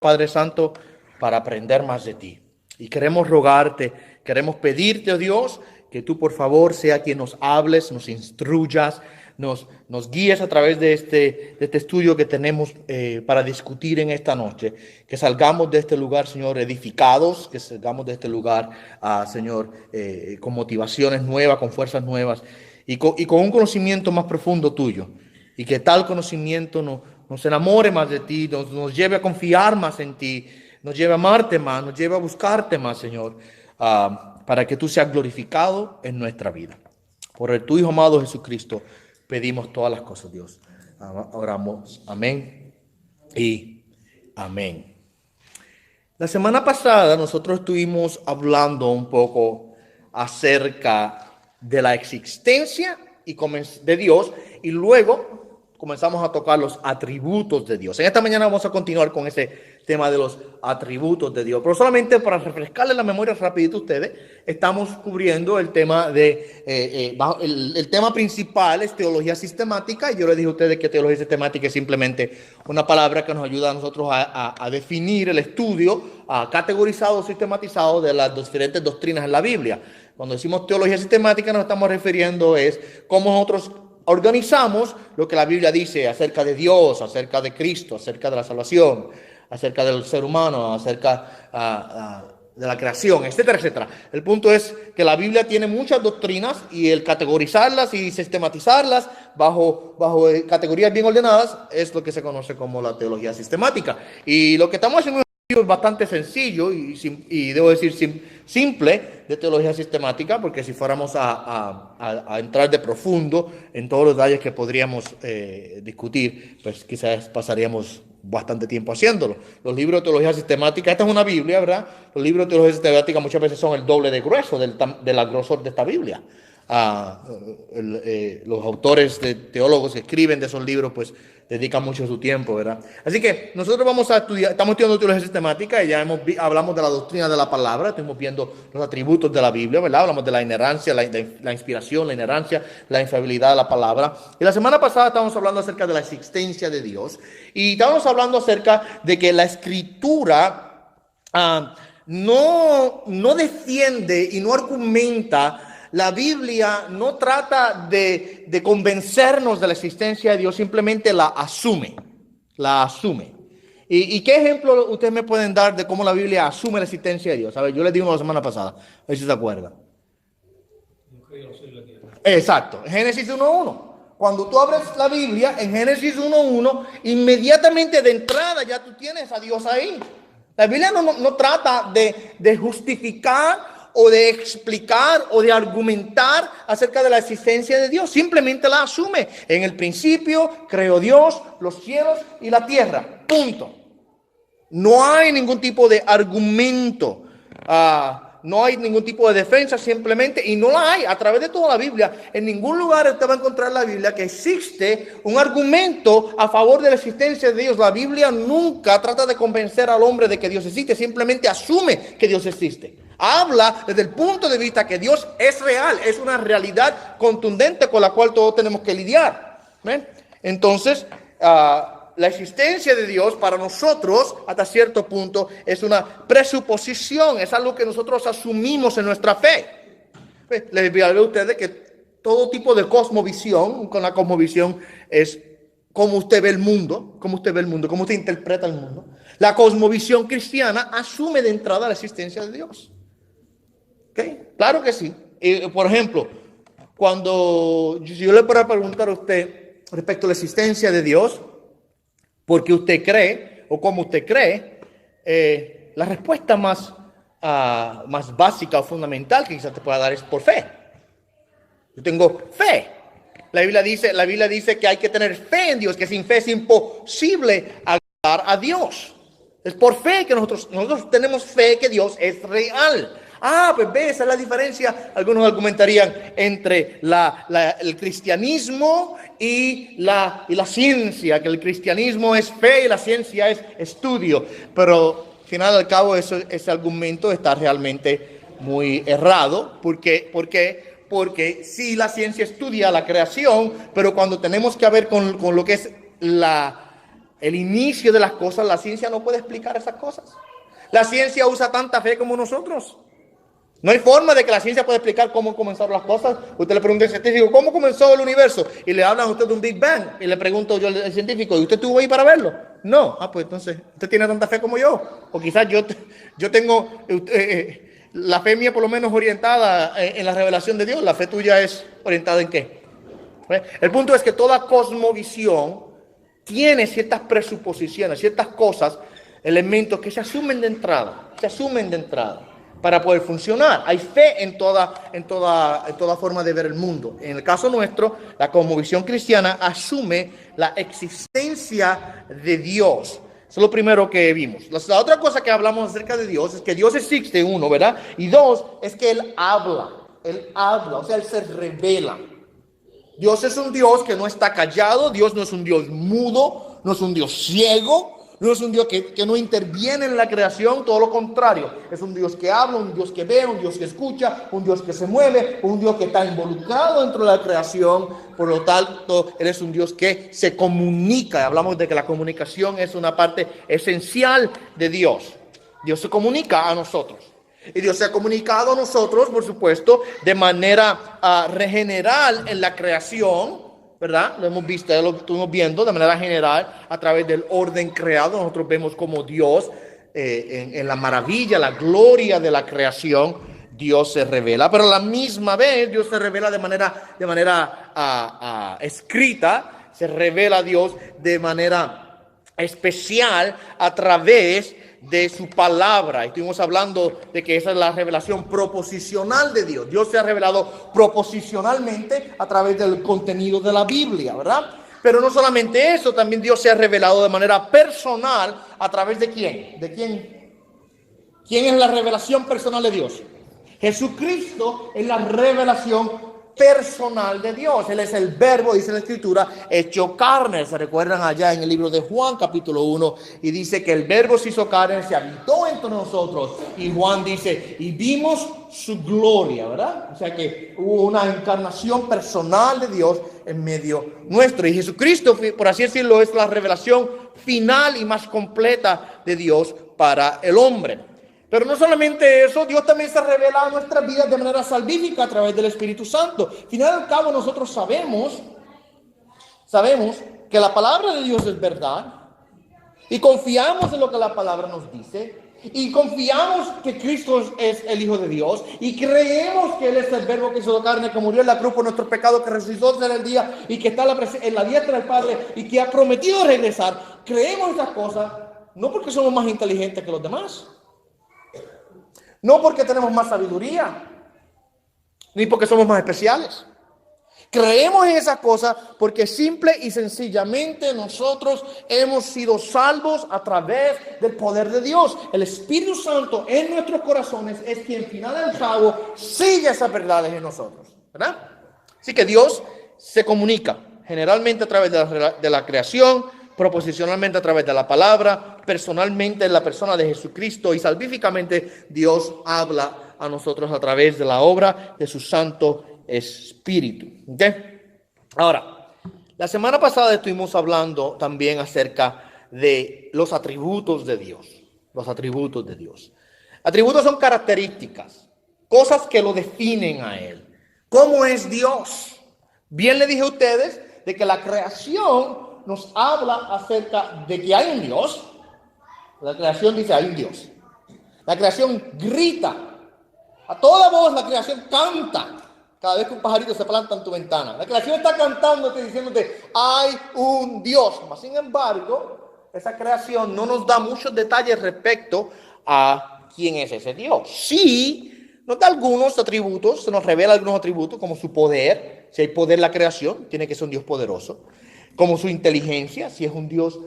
Padre Santo, para aprender más de ti. Y queremos rogarte, queremos pedirte, oh Dios, que tú por favor sea quien nos hables, nos instruyas, nos guíes a través de este estudio que tenemos para discutir en esta noche. Que salgamos de este lugar, Señor, edificados, que salgamos de este lugar, Señor, con motivaciones nuevas, con fuerzas nuevas y con un conocimiento más profundo tuyo. Y que tal conocimiento nos enamore más de ti, nos lleve a confiar más en ti, nos lleve a amarte más, nos lleve a buscarte más, Señor, para que tú seas glorificado en nuestra vida. Por el tu Hijo amado Jesucristo, pedimos todas las cosas, Dios. Oramos, amén y amén. La semana pasada nosotros estuvimos hablando un poco acerca de la existencia de Dios y luego comenzamos a tocar los atributos de Dios. En esta mañana vamos a continuar con ese tema de los atributos de Dios. Pero solamente para refrescarles la memoria rapidito a ustedes, estamos cubriendo el tema el tema principal es teología sistemática. Y yo les dije a ustedes que teología sistemática es simplemente una palabra que nos ayuda a nosotros a definir el estudio categorizado, sistematizado de las diferentes doctrinas en la Biblia. Cuando decimos teología sistemática nos estamos refiriendo es cómo nosotros organizamos lo que la Biblia dice acerca de Dios, acerca de Cristo, acerca de la salvación, acerca del ser humano, acerca de la creación, etcétera, etcétera. El punto es que la Biblia tiene muchas doctrinas y el categorizarlas y sistematizarlas bajo categorías bien ordenadas es lo que se conoce como la teología sistemática. Y lo que estamos haciendo es bastante sencillo y debo decir simple de teología sistemática, porque si fuéramos a entrar de profundo en todos los detalles que podríamos discutir, pues quizás pasaríamos bastante tiempo haciéndolo. Los libros de teología sistemática, esta es una Biblia, ¿verdad? Los libros de teología sistemática muchas veces son el doble de grueso del grosor de esta Biblia. Los autores de teólogos que escriben de esos libros, pues dedican mucho su tiempo, ¿verdad? Así que nosotros vamos a estudiar, estamos estudiando teología sistemática y ya hablamos de la doctrina de la palabra, estamos viendo los atributos de la Biblia, ¿verdad? Hablamos de la inerrancia, la inspiración, la inerrancia, la infalibilidad de la palabra. Y la semana pasada estábamos hablando acerca de la existencia de Dios y estábamos hablando acerca de que la Escritura no defiende y no argumenta. La Biblia no trata de convencernos de la existencia de Dios, simplemente la asume. ¿Y qué ejemplo ustedes me pueden dar de cómo la Biblia asume la existencia de Dios? A ver, yo les di uno la semana pasada, a ver si se acuerdan. Exacto, Génesis 1:1. Cuando tú abres la Biblia en Génesis 1:1, inmediatamente de entrada ya tú tienes a Dios ahí. La Biblia no trata de justificar o de explicar o de argumentar acerca de la existencia de Dios, simplemente la asume. En el principio creó Dios los cielos y la tierra, punto. No hay ningún tipo de argumento, no hay ningún tipo de defensa, simplemente, y no la hay a través de toda la Biblia. En ningún lugar usted va a encontrar en la Biblia que existe un argumento a favor de la existencia de Dios. La Biblia nunca trata de convencer al hombre de que Dios existe, simplemente asume que Dios existe. Habla desde el punto de vista que Dios es real, es una realidad contundente con la cual todos tenemos que lidiar. ¿Ven? Entonces, la existencia de Dios para nosotros, hasta cierto punto, es una presuposición, es algo que nosotros asumimos en nuestra fe. Les voy a decir a ustedes que todo tipo de cosmovisión, con la cosmovisión es cómo usted ve el mundo, cómo usted interpreta el mundo. La cosmovisión cristiana asume de entrada la existencia de Dios. ¿Okay? Claro que sí. Por ejemplo, cuando yo le puedo preguntar a usted respecto a la existencia de Dios, ¿por qué usted cree o cómo usted cree? La respuesta más básica o fundamental que quizás te pueda dar es por fe. Yo tengo fe. La Biblia dice que hay que tener fe en Dios, que sin fe es imposible agradar a Dios. Es por fe que nosotros tenemos fe que Dios es real. Pues ve, esa es la diferencia. Algunos argumentarían entre el cristianismo y la ciencia, que el cristianismo es fe y la ciencia es estudio. Pero al final al cabo ese argumento está realmente muy errado. ¿Por qué? Porque sí, la ciencia estudia la creación, pero cuando tenemos que ver con lo que es el inicio de las cosas, la ciencia no puede explicar esas cosas. La ciencia usa tanta fe como nosotros. No hay forma de que la ciencia pueda explicar cómo comenzaron las cosas. Usted le pregunta al científico, ¿cómo comenzó el universo? Y le hablan a usted de un Big Bang. Y le pregunto yo al científico, ¿y usted estuvo ahí para verlo? No. Pues entonces, ¿usted tiene tanta fe como yo? O quizás yo tengo la fe mía por lo menos orientada en la revelación de Dios. ¿La fe tuya es orientada en qué? El punto es que toda cosmovisión tiene ciertas presuposiciones, ciertas cosas, elementos que se asumen de entrada, para poder funcionar. Hay fe en toda forma de ver el mundo. En el caso nuestro, la cosmovisión cristiana asume la existencia de Dios. Eso es lo primero que vimos. La otra cosa que hablamos acerca de Dios es que Dios existe, uno, ¿verdad? Y dos, es que Él habla, o sea, Él se revela. Dios es un Dios que no está callado, Dios no es un Dios mudo, no es un Dios ciego, no es un Dios que no interviene en la creación, todo lo contrario. Es un Dios que habla, un Dios que ve, un Dios que escucha, un Dios que se mueve, un Dios que está involucrado dentro de la creación. Por lo tanto, Él es un Dios que se comunica. Hablamos de que la comunicación es una parte esencial de Dios. Dios se comunica a nosotros. Y Dios se ha comunicado a nosotros, por supuesto, de manera general en la creación, ¿verdad? Lo hemos visto, ya lo estuvimos viendo de manera general a través del orden creado. Nosotros vemos como Dios, en la maravilla, la gloria de la creación, Dios se revela. Pero a la misma vez, Dios se revela de manera escrita, se revela a Dios de manera especial a través de su palabra. Y estuvimos hablando de que esa es la revelación proposicional de Dios. Dios se ha revelado proposicionalmente a través del contenido de la Biblia, ¿verdad? Pero no solamente eso, también Dios se ha revelado de manera personal a través de ¿quién? ¿De quién? ¿Quién es la revelación personal de Dios? Jesucristo es la revelación personal de Dios. Él es el verbo, dice la escritura, hecho carne. Se recuerdan allá en el libro de Juan capítulo 1 y dice que el verbo se hizo carne, se habitó entre nosotros, y Juan dice, y vimos su gloria, ¿verdad? O sea que hubo una encarnación personal de Dios en medio nuestro, y Jesucristo, por así decirlo, es la revelación final y más completa de Dios para el hombre. Pero no solamente eso, Dios también se revela a nuestras vidas de manera salvífica a través del Espíritu Santo. Al final y al cabo, nosotros sabemos que la palabra de Dios es verdad, y confiamos en lo que la palabra nos dice, y confiamos que Cristo es el Hijo de Dios, y creemos que Él es el verbo que hizo carne, que murió en la cruz por nuestros pecados, que resucitó en el día, y que está en la diestra del Padre, y que ha prometido regresar. Creemos esas cosas, no porque somos más inteligentes que los demás, no porque tenemos más sabiduría, ni porque somos más especiales. Creemos en esas cosas porque simple y sencillamente nosotros hemos sido salvos a través del poder de Dios. El Espíritu Santo en nuestros corazones es quien, final al cabo, sigue esas verdades en nosotros, ¿verdad? Así que Dios se comunica generalmente a través de la creación, proposicionalmente a través de la palabra, personalmente en la persona de Jesucristo, y salvíficamente Dios habla a nosotros a través de la obra de su Santo Espíritu. ¿Okay? Ahora, la semana pasada estuvimos hablando también acerca de los atributos de Dios. Los atributos de Dios. Atributos son características, cosas que lo definen a Él. ¿Cómo es Dios? Bien le dije a ustedes de que la creación nos habla acerca de que hay un Dios. La creación dice, hay un Dios. La creación grita. A toda voz la creación canta. Cada vez que un pajarito se planta en tu ventana. La creación está cantándote, diciéndote, hay un Dios. Mas, sin embargo, esa creación no nos da muchos detalles respecto a quién es ese Dios. Sí, nos da algunos atributos, se nos revela algunos atributos, como su poder. Si hay poder en la creación, tiene que ser un Dios poderoso. Como su inteligencia, si es un Dios,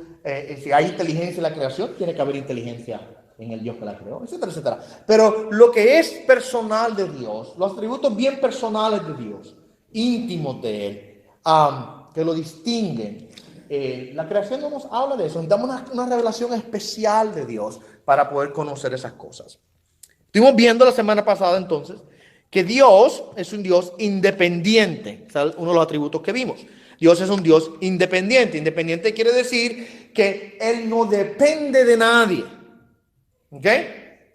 si hay inteligencia en la creación, tiene que haber inteligencia en el Dios que la creó, etcétera, etcétera. Pero lo que es personal de Dios, los atributos bien personales de Dios, íntimos de Él, que lo distinguen, la creación no nos habla de eso. Necesitamos una revelación especial de Dios para poder conocer esas cosas. Estuvimos viendo la semana pasada entonces que Dios es un Dios independiente. Es uno de los atributos que vimos. Dios es un Dios independiente. Independiente quiere decir que Él no depende de nadie. ¿Ok?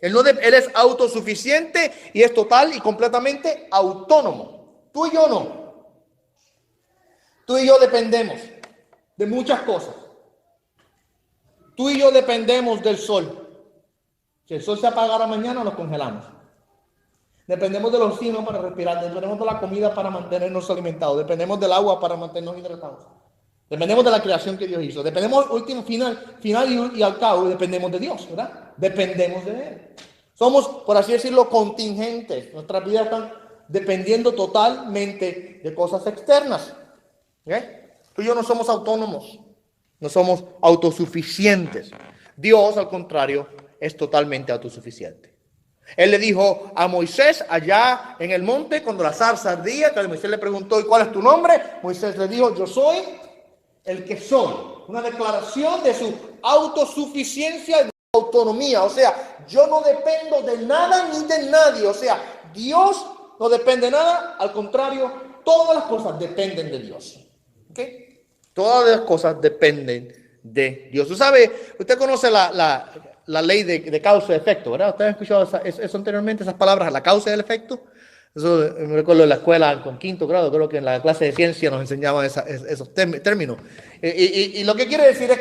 Él es autosuficiente y es total y completamente autónomo. Tú y yo no. Tú y yo dependemos de muchas cosas. Tú y yo dependemos del sol. Si el sol se apagara mañana, nos congelamos. Dependemos del oxígeno para respirar. Dependemos de la comida para mantenernos alimentados. Dependemos del agua para mantenernos hidratados. Dependemos de la creación que Dios hizo. Dependemos, último final y al cabo, dependemos de Dios, ¿verdad? Dependemos de Él. Somos, por así decirlo, contingentes. Nuestras vidas están dependiendo totalmente de cosas externas. Tú y yo no somos autónomos. No somos autosuficientes. Dios, al contrario, es totalmente autosuficiente. Él le dijo a Moisés allá en el monte, cuando la zarza ardía, que Moisés le preguntó, ¿y cuál es tu nombre? Moisés le dijo, yo soy el que soy. Una declaración de su autosuficiencia y de su autonomía. O sea, yo no dependo de nada ni de nadie. O sea, Dios no depende de nada. Al contrario, todas las cosas dependen de Dios. ¿Ok? Todas las cosas dependen de Dios. Usted conoce la ley de causa y efecto, ¿verdad? ¿Usted ha escuchado eso anteriormente, esas palabras, la causa y el efecto? Eso me recuerdo en la escuela, con quinto grado, creo que en la clase de ciencia nos enseñaban esos términos. Y lo que quiere decir es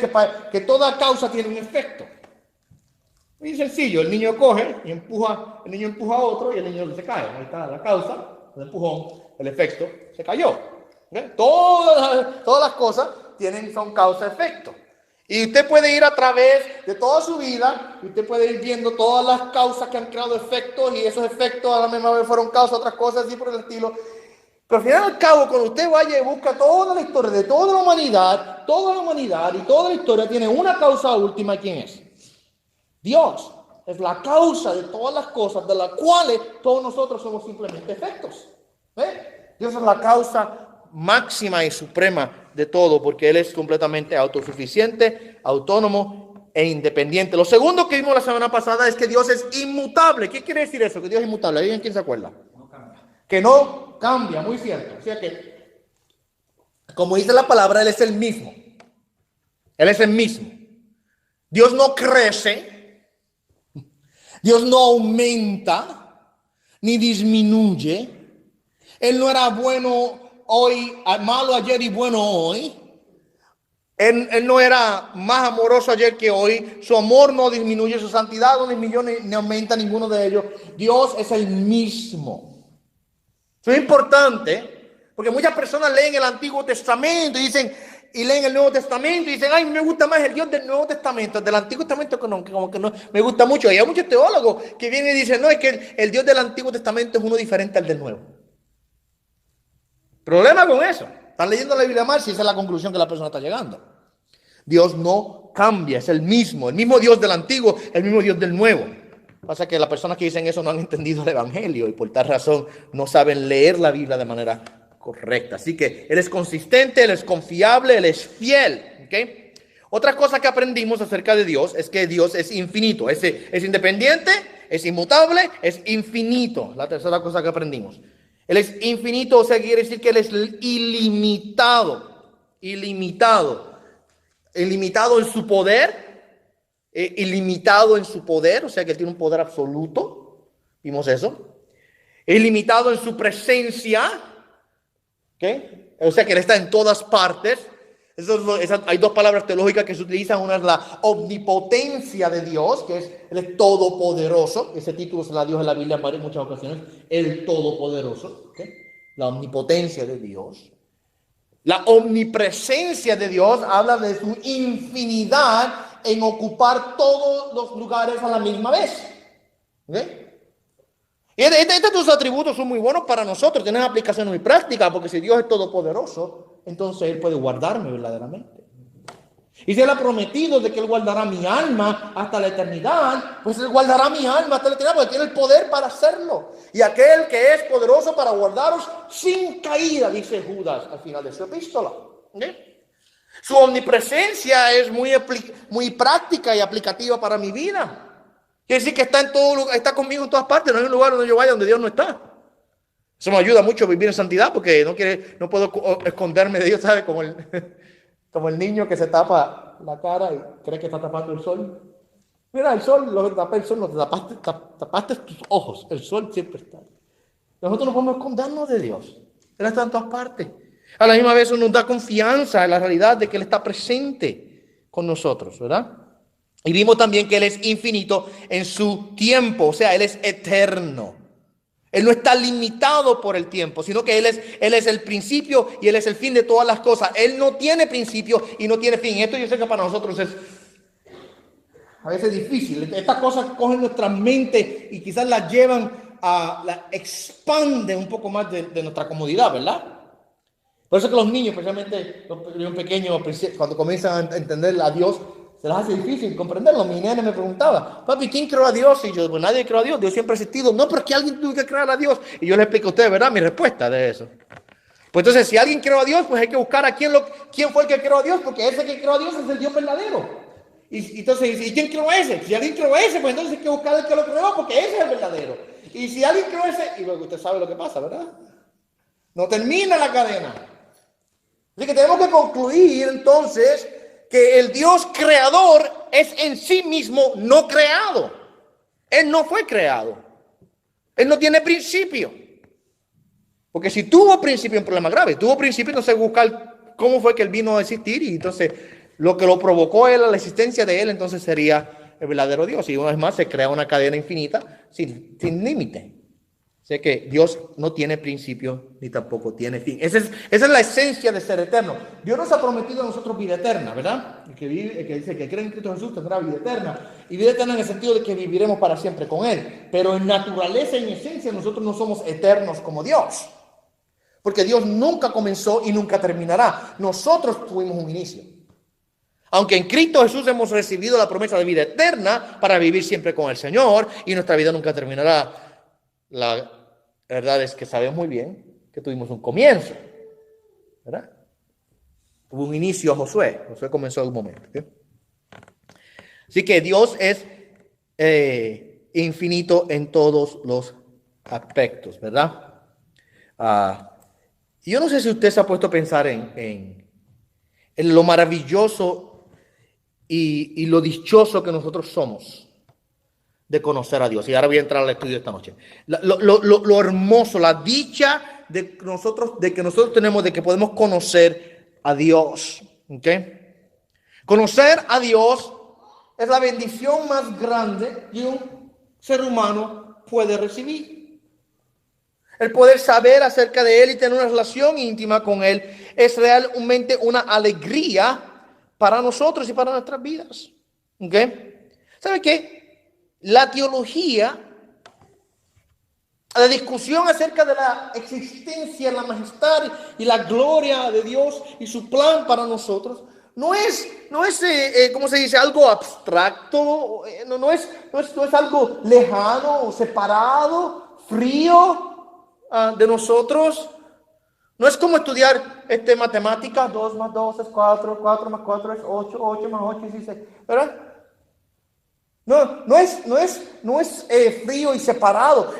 que toda causa tiene un efecto. Muy sencillo, el niño coge y el niño empuja a otro y el niño se cae. Ahí está la causa, el empujón, el efecto, se cayó. Todas las cosas son causa-efecto. Y usted puede ir a través de toda su vida, y usted puede ir viendo todas las causas que han creado efectos, y esos efectos a la misma vez fueron causas, otras cosas así por el estilo. Pero al final y al cabo, cuando usted vaya y busca toda la historia de toda la humanidad y toda la historia tiene una causa última, ¿quién es? Dios. Es la causa de todas las cosas, de las cuales todos nosotros somos simplemente efectos. Dios es la causa máxima y suprema de todo, porque Él es completamente autosuficiente, autónomo e independiente. Lo segundo que vimos la semana pasada es que Dios es inmutable. ¿Qué quiere decir eso? Que Dios es inmutable. ¿Alguien quién se acuerda? No cambia. Que no cambia, muy cierto. O sea que, como dice la palabra, Él es el mismo. Él es el mismo. Dios no crece, Dios no aumenta, ni disminuye. Él no era bueno hoy, malo ayer y bueno hoy. Él no era más amoroso ayer que hoy. Su amor no disminuye, su santidad no disminuye ni aumenta ninguno de ellos. Dios es el mismo. Eso es importante, porque muchas personas leen el Antiguo Testamento y leen el Nuevo Testamento y dicen, ay, me gusta más el Dios del Nuevo Testamento, del Antiguo Testamento como que no me gusta mucho. Y hay muchos teólogos que vienen y dicen, no, es que el Dios del Antiguo Testamento es uno diferente al del Nuevo. Problema con eso. Están leyendo la Biblia mal si esa es la conclusión que la persona está llegando. Dios no cambia, es el mismo Dios del Antiguo, el mismo Dios del Nuevo. Pasa que las personas que dicen eso no han entendido el Evangelio y por tal razón no saben leer la Biblia de manera correcta. Así que Él es consistente, Él es confiable, Él es fiel. ¿Okay? Otra cosa que aprendimos acerca de Dios es que Dios es infinito, es independiente, es inmutable, es infinito. La tercera cosa que aprendimos. Él es infinito, o sea, quiere decir que Él es ilimitado en su poder, ilimitado en su poder, o sea, que Él tiene un poder absoluto, vimos eso, ilimitado en su presencia, ¿okay? O sea, que Él está en todas partes. Hay dos palabras teológicas que se utilizan. Una es la omnipotencia de Dios, que es el todopoderoso. Ese título se la dio en la Biblia en muchas ocasiones. El todopoderoso. ¿Okay? La omnipotencia de Dios. La omnipresencia de Dios habla de su infinidad en ocupar todos los lugares a la misma vez. ¿Okay? Y estos dos atributos son muy buenos para nosotros. Tienen aplicación muy práctica, porque si Dios es todopoderoso, entonces Él puede guardarme verdaderamente. Y si Él ha prometido de que Él guardará mi alma hasta la eternidad, pues Él guardará mi alma hasta la eternidad, porque tiene el poder para hacerlo. Y aquel que es poderoso para guardaros sin caída, dice Judas al final de su epístola. ¿Okay? Su omnipresencia es muy práctica y aplicativa para mi vida. Quiere decir que está conmigo en todas partes. No hay un lugar donde yo vaya donde Dios no está. Eso me ayuda mucho a vivir en santidad, porque no puedo esconderme de Dios, ¿sabe? Como Como el niño que se tapa la cara y cree que está tapando el sol. Mira, el sol, lo que tapa el sol, no te tapaste tus ojos. El sol siempre está ahí. Nosotros no podemos escondernos de Dios. Él está en todas partes. A la misma vez eso nos da confianza en la realidad de que Él está presente con nosotros, ¿verdad? Y vimos también que Él es infinito en su tiempo, o sea, Él es eterno. Él no está limitado por el tiempo, sino que Él es el principio y Él es el fin de todas las cosas. Él no tiene principio y no tiene fin. Esto yo sé que para nosotros es a veces difícil. Estas cosas cogen nuestra mente y quizás las llevan la expande un poco más de nuestra comodidad, ¿verdad? Por eso que los niños, especialmente los pequeños, cuando comienzan a entender a Dios, se les hace difícil comprenderlo. Mi nene me preguntaba, papi, ¿quién creó a Dios? Y yo, pues nadie creó a Dios, Dios siempre ha existido. No, pero es que alguien tuvo que crear a Dios. Y yo le explico a ustedes, ¿verdad? Mi respuesta de eso. Pues entonces, si alguien creó a Dios, pues hay que buscar a quién fue el que creó a Dios, porque ese que creó a Dios es el Dios verdadero. Y entonces, ¿y quién creó ese? Si alguien creó ese, pues entonces hay que buscar el que lo creó, porque ese es el verdadero. Y si alguien creó ese, y luego usted sabe lo que pasa, ¿verdad? No termina la cadena. Así que tenemos que concluir entonces que el Dios creador es en sí mismo no creado. Él no fue creado. Él no tiene principio. Porque si tuvo principio, es un problema grave. Tuvo principio, entonces buscar cómo fue que él vino a existir y entonces lo que lo provocó él, la existencia de él, entonces sería el verdadero Dios. Y una vez más se crea una cadena infinita sin límite. Sé que Dios no tiene principio ni tampoco tiene fin. Esa es la esencia de ser eterno. Dios nos ha prometido a nosotros vida eterna, ¿verdad? El que dice que cree en Cristo Jesús tendrá vida eterna. Y vida eterna en el sentido de que viviremos para siempre con Él. Pero en naturaleza y en esencia nosotros no somos eternos como Dios. Porque Dios nunca comenzó y nunca terminará. Nosotros tuvimos un inicio. Aunque en Cristo Jesús hemos recibido la promesa de vida eterna para vivir siempre con el Señor y nuestra vida nunca terminará. La verdad es que sabemos muy bien que tuvimos un comienzo, ¿verdad? Hubo un inicio a Josué. Josué comenzó en un momento. ¿Sí? Así que Dios es infinito en todos los aspectos, ¿verdad? Yo no sé si usted se ha puesto a pensar en lo maravilloso y lo dichoso que nosotros somos de conocer a Dios. Y ahora voy a entrar al estudio esta noche. Lo hermoso, la dicha de que nosotros tenemos de que podemos conocer a Dios. ¿Okay? Conocer a Dios es la bendición más grande que un ser humano puede recibir. El poder saber acerca de Él y tener una relación íntima con Él es realmente una alegría para nosotros y para nuestras vidas. ¿Okay? ¿Sabe qué? La teología, la discusión acerca de la existencia, la majestad y la gloria de Dios y su plan para nosotros, no es ¿cómo se dice? Algo abstracto, no es algo lejano o separado, frío de nosotros. No es como estudiar matemáticas, 2 más 2 es 4, 4 más 4 es 8, 8 más 8 es 16, ¿verdad? No es frío y separado.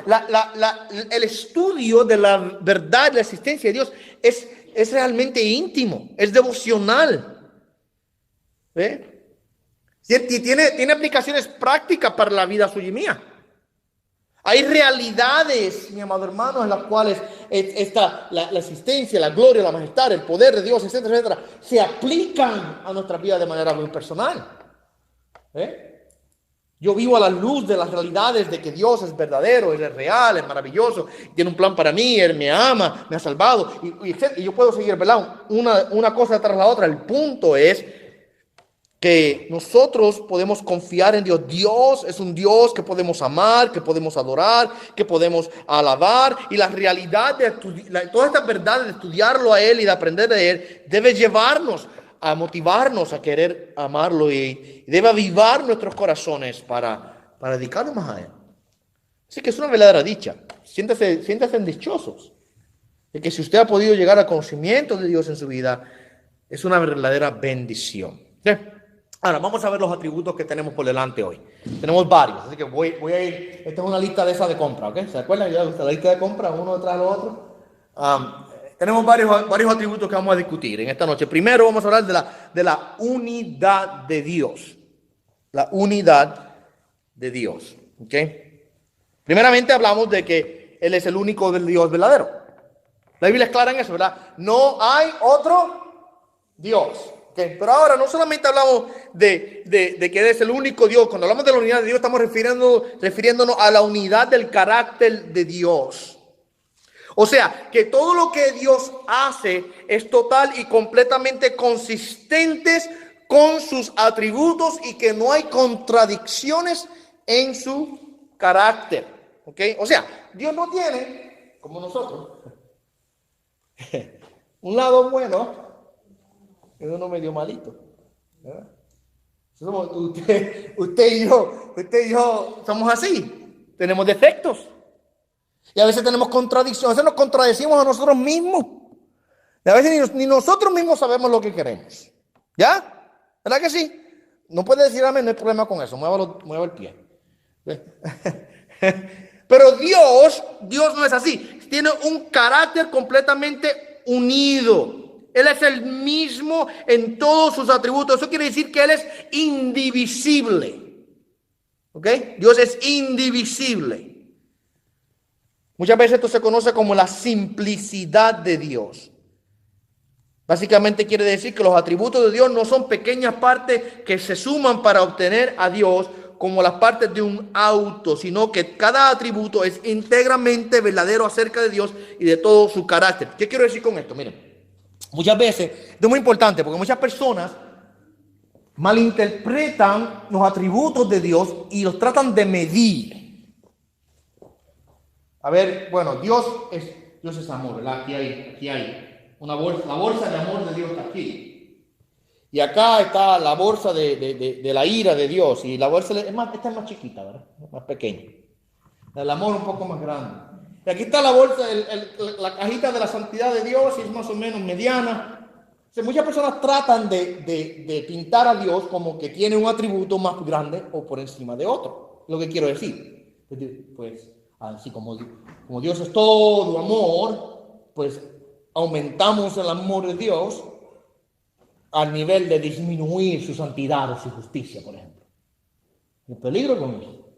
El estudio de la verdad, la existencia de Dios es realmente íntimo, es devocional. ¿Ve? Y tiene aplicaciones prácticas para la vida suya y mía. Hay realidades, mi amado hermano, en las cuales la existencia, la gloria, la majestad, el poder de Dios, etcétera, etcétera, se aplican a nuestra vida de manera muy personal. Yo vivo a la luz de las realidades de que Dios es verdadero, Él es real, es maravilloso, tiene un plan para mí, Él me ama, me ha salvado, y yo puedo seguir, ¿verdad? Una cosa tras la otra. El punto es que nosotros podemos confiar en Dios. Dios es un Dios que podemos amar, que podemos adorar, que podemos alabar. Y la realidad de todas estas verdades, de estudiarlo a Él y de aprender de Él, debe llevarnos a motivarnos a querer amarlo y debe avivar nuestros corazones para dedicarnos más a Él. Así que es una verdadera dicha. Siéntase dichosos de que si usted ha podido llegar al conocimiento de Dios en su vida, es una verdadera bendición. ¿Sí? Ahora, vamos a ver los atributos que tenemos por delante hoy. Tenemos varios, así que voy a ir. Esta es una lista de esa de compra, ¿ok? ¿Se acuerdan ya de la lista de compra, uno detrás del otro? tenemos varios atributos que vamos a discutir en esta noche. Primero vamos a hablar de la unidad de Dios. La unidad de Dios. ¿Ok? Primeramente hablamos de que Él es el único del Dios verdadero. La Biblia es clara en eso, ¿verdad? No hay otro Dios. ¿Okay? Pero ahora no solamente hablamos de que Él es el único Dios. Cuando hablamos de la unidad de Dios estamos refiriéndonos a la unidad del carácter de Dios. O sea, que todo lo que Dios hace es total y completamente consistentes con sus atributos y que no hay contradicciones en su carácter. ¿Ok? O sea, Dios no tiene, como nosotros, un lado bueno y uno medio malito. ¿Verdad? Usted y yo somos así. Tenemos defectos. Y a veces tenemos contradicciones, a veces nos contradecimos a nosotros mismos. Y a veces ni nosotros mismos sabemos lo que queremos. ¿Ya? ¿Verdad que sí? No puede decir amén, no hay problema con eso. Mueva el pie. Pero Dios no es así. Tiene un carácter completamente unido. Él es el mismo en todos sus atributos. Eso quiere decir que Él es indivisible. ¿Ok? Dios es indivisible. Muchas veces esto se conoce como la simplicidad de Dios. Básicamente quiere decir que los atributos de Dios no son pequeñas partes que se suman para obtener a Dios como las partes de un auto, sino que cada atributo es íntegramente verdadero acerca de Dios y de todo su carácter. ¿Qué quiero decir con esto? Miren, muchas veces, esto es muy importante porque muchas personas malinterpretan los atributos de Dios y los tratan de medir. A ver, bueno, Dios es amor, ¿verdad? Aquí hay una bolsa, la bolsa de amor de Dios está aquí. Y acá está la bolsa de la ira de Dios. Y la bolsa esta es más chiquita, ¿verdad? Más pequeña. El amor un poco más grande. Y aquí está la bolsa, la cajita de la santidad de Dios, y es más o menos mediana. O sea, muchas personas tratan de pintar a Dios como que tiene un atributo más grande o por encima de otro. Lo que quiero decir. Pues, así como Dios es todo amor, pues aumentamos el amor de Dios al nivel de disminuir su santidad o su justicia, por ejemplo. El peligro con eso.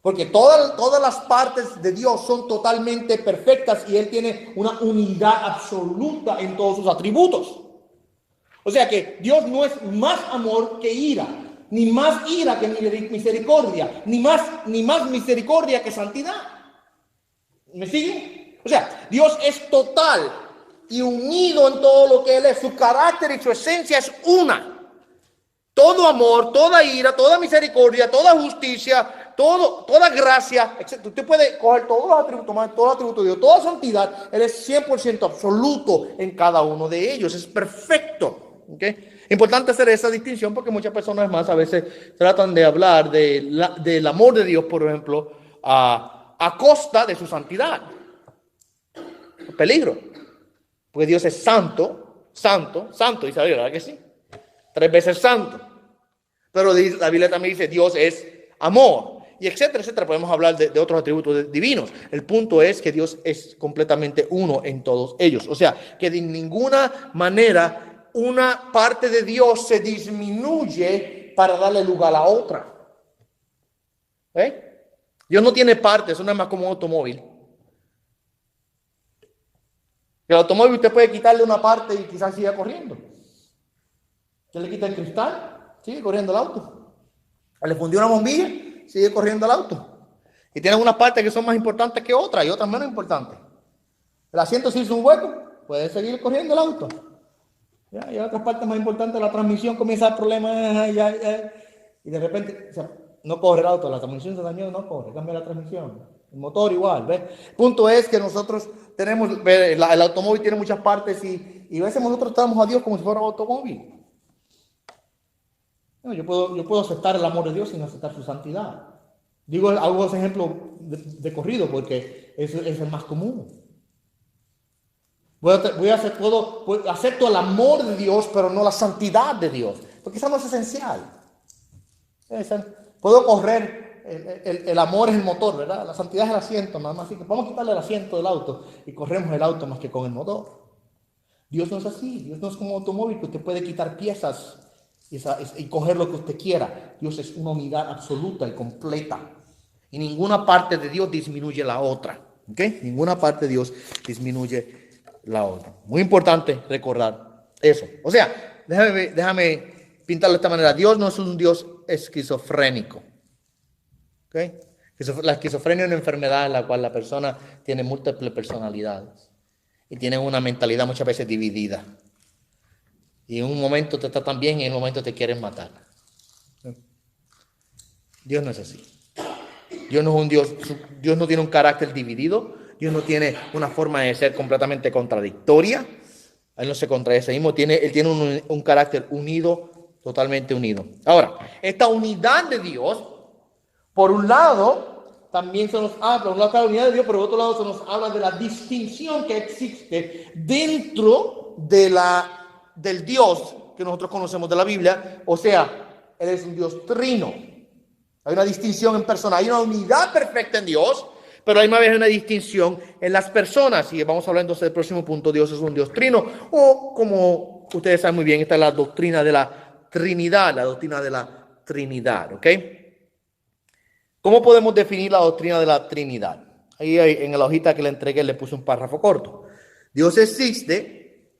Porque todas las partes de Dios son totalmente perfectas y Él tiene una unidad absoluta en todos sus atributos. O sea que Dios no es más amor que ira, ni más ira que misericordia, ni más misericordia que santidad. ¿Me siguen? O sea, Dios es total y unido en todo lo que Él es. Su carácter y su esencia es una. Todo amor, toda ira, toda misericordia, toda justicia, toda gracia, etc. Usted puede coger todos los atributos, todos los atributos de Dios, toda santidad. Él es 100% absoluto en cada uno de ellos. Es perfecto. ¿Okay? Importante hacer esa distinción porque muchas personas más a veces tratan de hablar del amor de Dios, por ejemplo, a costa de su santidad. Peligro. Porque Dios es santo, Isabel, ¿verdad que sí? 3 veces santo. Pero la Biblia también dice Dios es amor. Y etcétera, etcétera. Podemos hablar de otros atributos divinos. El punto es que Dios es completamente uno en todos ellos. O sea, que de ninguna manera una parte de Dios se disminuye para darle lugar a la otra. Dios no tiene partes, eso no es más como un automóvil. El automóvil usted puede quitarle una parte y quizás siga corriendo. Usted le quita el cristal, sigue corriendo el auto. Le fundió una bombilla, sigue corriendo el auto. Y tiene unas partes que son más importantes que otras y otras menos importantes. El asiento se hizo un hueco, puede seguir corriendo el auto. Ya, y otras partes más importantes, la transmisión comienza a dar problemas. Y de repente, o sea, no corre el auto, la transmisión se dañó, no corre, cambia la transmisión. El motor igual, ¿ves? El punto es que nosotros tenemos, el automóvil tiene muchas partes y a veces nosotros tratamos a Dios como si fuera un automóvil. No, yo puedo aceptar el amor de Dios sin aceptar su santidad. Hago ese ejemplo de corrido porque es el más común. Acepto el amor de Dios, pero no la santidad de Dios, porque eso no es esencial. Puedo correr el amor es el motor, ¿verdad? La santidad es el asiento, nada más. Así que vamos a quitarle el asiento del auto y corremos el auto más que con el motor. Dios no es así. Dios no es como un automóvil que usted puede quitar piezas y coger lo que usted quiera. Dios es una unidad absoluta y completa. Y ninguna parte de Dios disminuye la otra. ¿Ok? Ninguna parte de Dios disminuye la otra. Muy importante recordar eso. O sea, déjame pintarlo de esta manera. Dios no es un Dios esquizofrénico. ¿Ok? La esquizofrenia es una enfermedad en la cual la persona tiene múltiples personalidades y tiene una mentalidad muchas veces dividida. Y en un momento te tratan bien y en un momento te quieren matar. Dios no es así. Dios no es un Dios, Dios no tiene un carácter dividido, Dios no tiene una forma de ser completamente contradictoria, Él no se contradice mismo, Él tiene un carácter unido, totalmente unido. Ahora, esta unidad de Dios, por un lado, también se nos habla, por un lado está la unidad de Dios, pero por otro lado se nos habla de la distinción que existe dentro del Dios que nosotros conocemos de la Biblia, o sea, Él es un Dios trino. Hay una distinción en persona, hay una unidad perfecta en Dios, pero hay una distinción en las personas. Y vamos a hablar entonces del próximo punto, Dios es un Dios trino, o como ustedes saben muy bien, esta es la doctrina de la Trinidad, ¿ok? ¿Cómo podemos definir la doctrina de la Trinidad? Ahí en la hojita que le entregué le puse un párrafo corto. Dios existe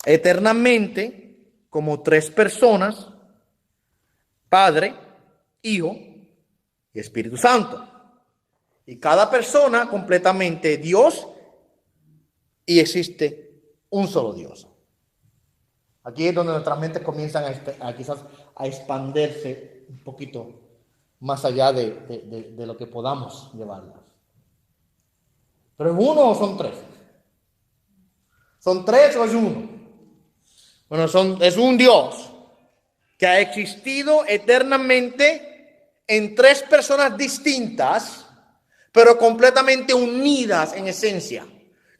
eternamente como tres personas: Padre, Hijo y Espíritu Santo. Y cada persona completamente Dios, y existe un solo Dios. Aquí es donde nuestras mentes comienzan quizás a expandirse un poquito más allá de lo que podamos llevarlas. ¿Pero es uno o son tres? ¿Son tres o es uno? Bueno, es un Dios que ha existido eternamente en tres personas distintas, pero completamente unidas en esencia.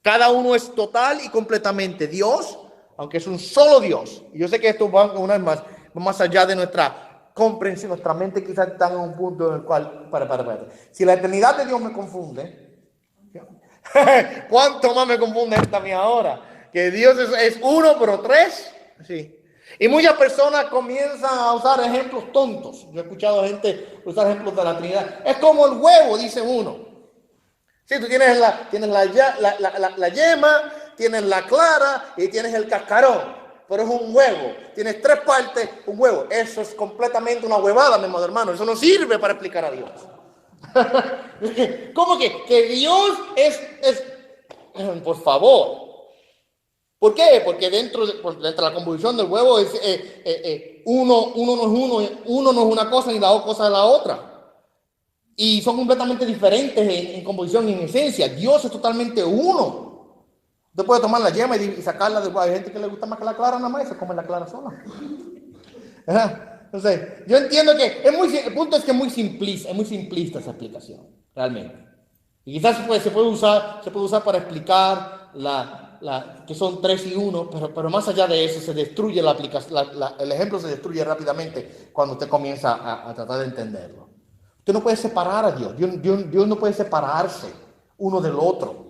Cada uno es total y completamente Dios, aunque es un solo Dios. Y yo sé que esto va una vez más allá de nuestra comprensión. Nuestra mente quizás está en un punto en el cual, para. Si la eternidad de Dios me confunde, ¿cuánto más me confunde esta mía ahora? Que Dios es uno, pero tres. Sí. Y muchas personas comienzan a usar ejemplos tontos. Yo he escuchado a gente usar ejemplos de la Trinidad. Es como el huevo, dice uno. Sí, tú tienes la yema, tienes la clara y tienes el cascarón. Pero es un huevo. Tienes tres partes, un huevo. Eso es completamente una huevada, mi amado hermano. Eso no sirve para explicar a Dios. ¿Cómo que Dios es? Por favor. ¿Por qué? Porque dentro de la composición del huevo es uno no es una cosa ni la otra cosa es la otra. Y son completamente diferentes en composición y en esencia. Dios es totalmente uno. Usted puede tomar la yema y sacarla del huevo. Hay gente que le gusta más que la clara nada más y se come la clara sola. Entonces, yo entiendo que el punto es que es muy simplista esa explicación, realmente. Y quizás se puede usar para explicar que son tres y uno, pero más allá de eso se destruye la aplicación, el ejemplo se destruye rápidamente cuando usted comienza a tratar de entenderlo. Usted no puede separar a Dios. Dios no puede separarse uno del otro.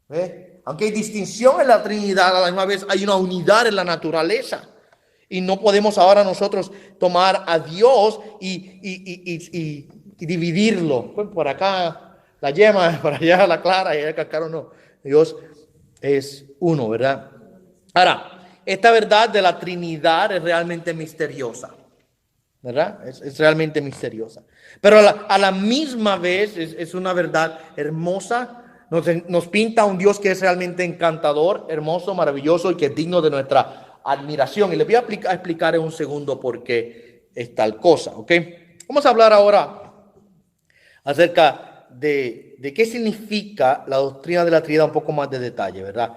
¿Ve? Aunque hay distinción en la Trinidad, a la misma vez hay una unidad en la naturaleza. Y no podemos ahora nosotros tomar a Dios y dividirlo. Pues por acá la yema, por allá la clara y el cascarón no. Dios es uno, ¿verdad? Ahora, esta verdad de la Trinidad es realmente misteriosa, ¿verdad? Es realmente misteriosa. Pero a la misma vez es una verdad hermosa. Nos pinta un Dios que es realmente encantador, hermoso, maravilloso y que es digno de nuestra admiración. Y les voy a explicar en un segundo por qué es tal cosa, ¿ok? Vamos a hablar ahora acerca de qué significa la doctrina de la Trinidad un poco más de detalle, ¿verdad?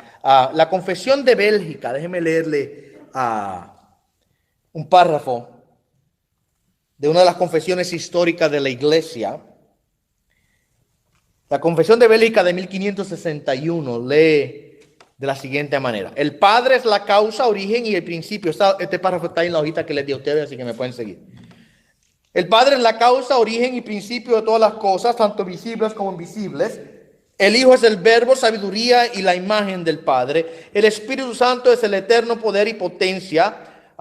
La Confesión de Bélgica, déjeme leerle un párrafo de una de las confesiones históricas de la Iglesia. La Confesión de Bélgica de 1561 lee de la siguiente manera: el Padre es la causa, origen y el principio. Este párrafo está en la hojita que les di a ustedes, así que me pueden seguir. El Padre es la causa, origen y principio de todas las cosas, tanto visibles como invisibles. El Hijo es el verbo, sabiduría y la imagen del Padre. El Espíritu Santo es el eterno poder y potencia,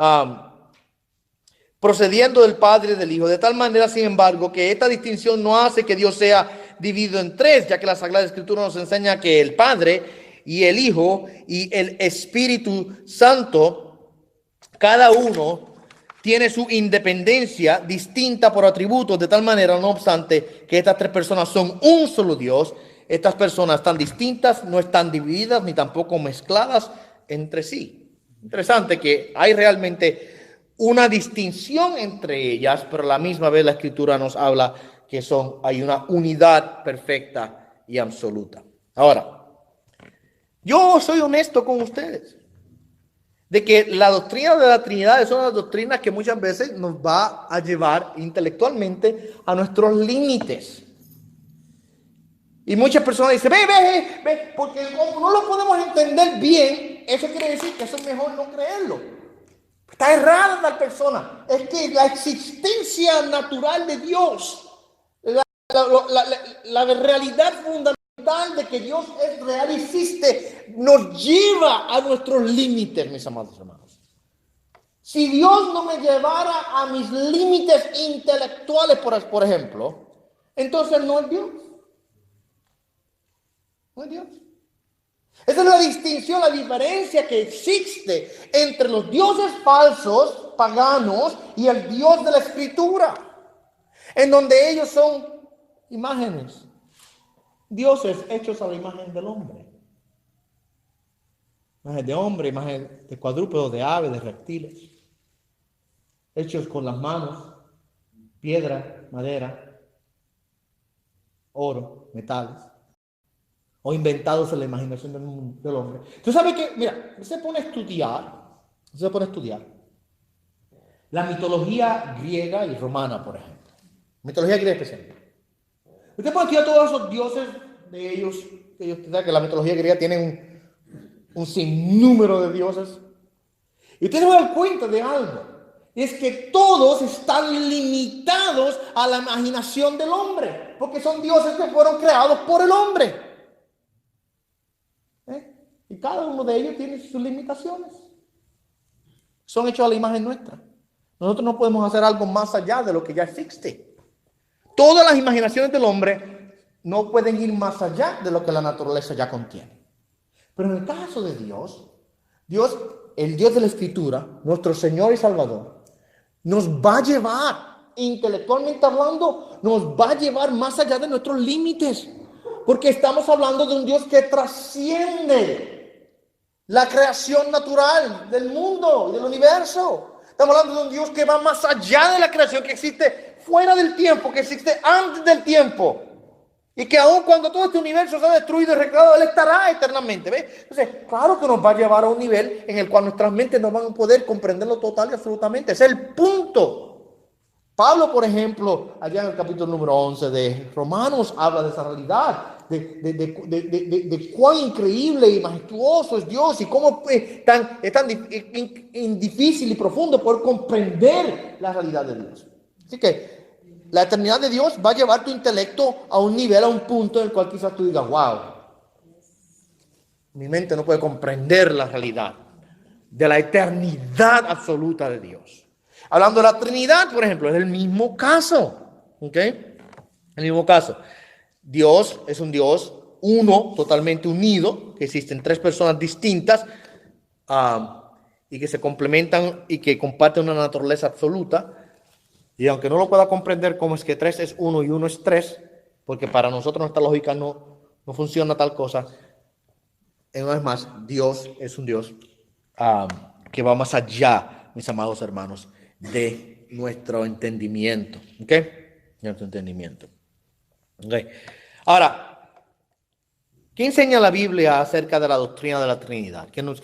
procediendo del Padre y del Hijo. De tal manera, sin embargo, que esta distinción no hace que Dios sea dividido en tres, ya que la Sagrada Escritura nos enseña que el Padre y el Hijo y el Espíritu Santo, cada uno tiene su independencia distinta por atributos, de tal manera, no obstante, que estas tres personas son un solo Dios. Estas personas están distintas, no están divididas ni tampoco mezcladas entre sí. Interesante que hay realmente una distinción entre ellas, pero a la misma vez la Escritura nos habla que hay una unidad perfecta y absoluta. Ahora, yo soy honesto con ustedes, de que la doctrina de la Trinidad es una de las doctrinas que muchas veces nos va a llevar intelectualmente a nuestros límites. Y muchas personas dicen, ve, porque como no lo podemos entender bien, eso quiere decir que eso es mejor no creerlo. Está errada la persona. Es que la existencia natural de Dios, la realidad fundamental de que Dios es real y existe, nos lleva a nuestros límites, mis amados hermanos. Si Dios no me llevara a mis límites intelectuales, por ejemplo, entonces no es Dios. No es Dios. Esa es la distinción, la diferencia que existe entre los dioses falsos, paganos, y el Dios de la Escritura, en donde ellos son imágenes, dioses hechos a la imagen del hombre. Imagen de hombre, imagen de cuadrúpedos, de aves, de reptiles, hechos con las manos, piedra, madera, oro, metales, o inventados en la imaginación del hombre. Tú sabes que, mira, se pone a estudiar la mitología griega y romana, por ejemplo. Mitología griega especialmente. Usted puede estudiar todos esos dioses de ellos, que la mitología griega tiene un sinnúmero de dioses. Y usted se va a dar cuenta de algo. Y es que todos están limitados a la imaginación del hombre, porque son dioses que fueron creados por el hombre. Y cada uno de ellos tiene sus limitaciones. Son hechos a la imagen nuestra. Nosotros no podemos hacer algo más allá de lo que ya existe. Todas las imaginaciones del hombre no pueden ir más allá de lo que la naturaleza ya contiene. Pero en el caso de Dios, el Dios de la Escritura, nuestro Señor y Salvador, nos va a llevar, intelectualmente hablando, nos va a llevar más allá de nuestros límites. Porque estamos hablando de un Dios que trasciende la creación natural del mundo y del universo. Estamos hablando de un Dios que va más allá de la creación, que existe fuera del tiempo, que existe antes del tiempo. Y que aun cuando todo este universo sea destruido y recreado, Él estará eternamente. ¿Ves? Entonces, claro que nos va a llevar a un nivel en el cual nuestras mentes no van a poder comprenderlo total y absolutamente. Ese es el punto. Pablo, por ejemplo, allá en el capítulo número 11 de Romanos, habla de esa realidad, de cuán increíble y majestuoso es Dios y cómo es tan difícil y profundo poder comprender la realidad de Dios. Así que la eternidad de Dios va a llevar tu intelecto a un nivel, a un punto en el cual quizás tú digas, wow, mi mente no puede comprender la realidad de la eternidad absoluta de Dios. Hablando de la Trinidad, por ejemplo, es el mismo caso. ¿Ok? El mismo caso. Dios es un Dios uno, totalmente unido, que existen tres personas distintas y que se complementan y que comparten una naturaleza absoluta. Y aunque no lo pueda comprender cómo es que tres es uno y uno es tres, porque para nosotros nuestra lógica no funciona tal cosa, una vez más, Dios es un Dios que va más allá, mis amados hermanos, de nuestro entendimiento. ¿Ok? Nuestro entendimiento. ¿Ok? Ahora, ¿qué enseña la Biblia acerca de la doctrina de la Trinidad? ¿Qué nos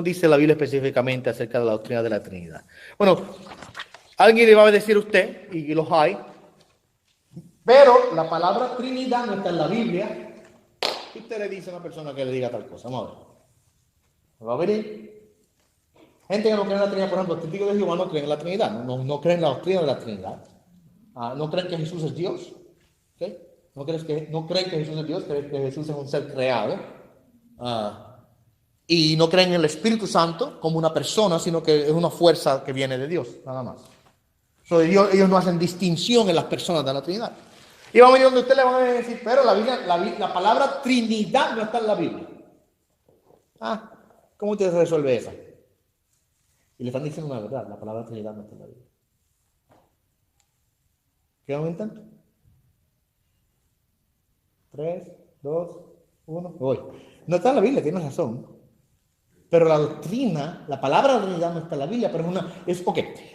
dice la Biblia específicamente acerca de la doctrina de la Trinidad? Bueno, alguien le va a decir a usted, y los hay, pero la palabra Trinidad no está en la Biblia. ¿Qué usted le dice a una persona que le diga tal cosa? Vamos a ver. ¿Va a venir? Gente que no cree en la Trinidad, por ejemplo, los testigos de Jehová no creen en la Trinidad, no creen en la doctrina de la Trinidad. no creen que Jesús es Dios. ¿Okay? No creen que Jesús es Dios, creen que Jesús es un ser creado. Y no creen en el Espíritu Santo como una persona, sino que es una fuerza que viene de Dios, nada más. Ellos no hacen distinción en las personas de la Trinidad. Y vamos a ir donde usted le van a decir, pero la palabra Trinidad no está en la Biblia. ¿Cómo usted resuelve eso? Y le están diciendo una verdad, la palabra Trinidad no está en la Biblia. ¿Qué aumentan? 3, 2, 1, voy. No está en la Biblia, tienes razón. Pero la doctrina, la palabra Trinidad no está en la Biblia, pero es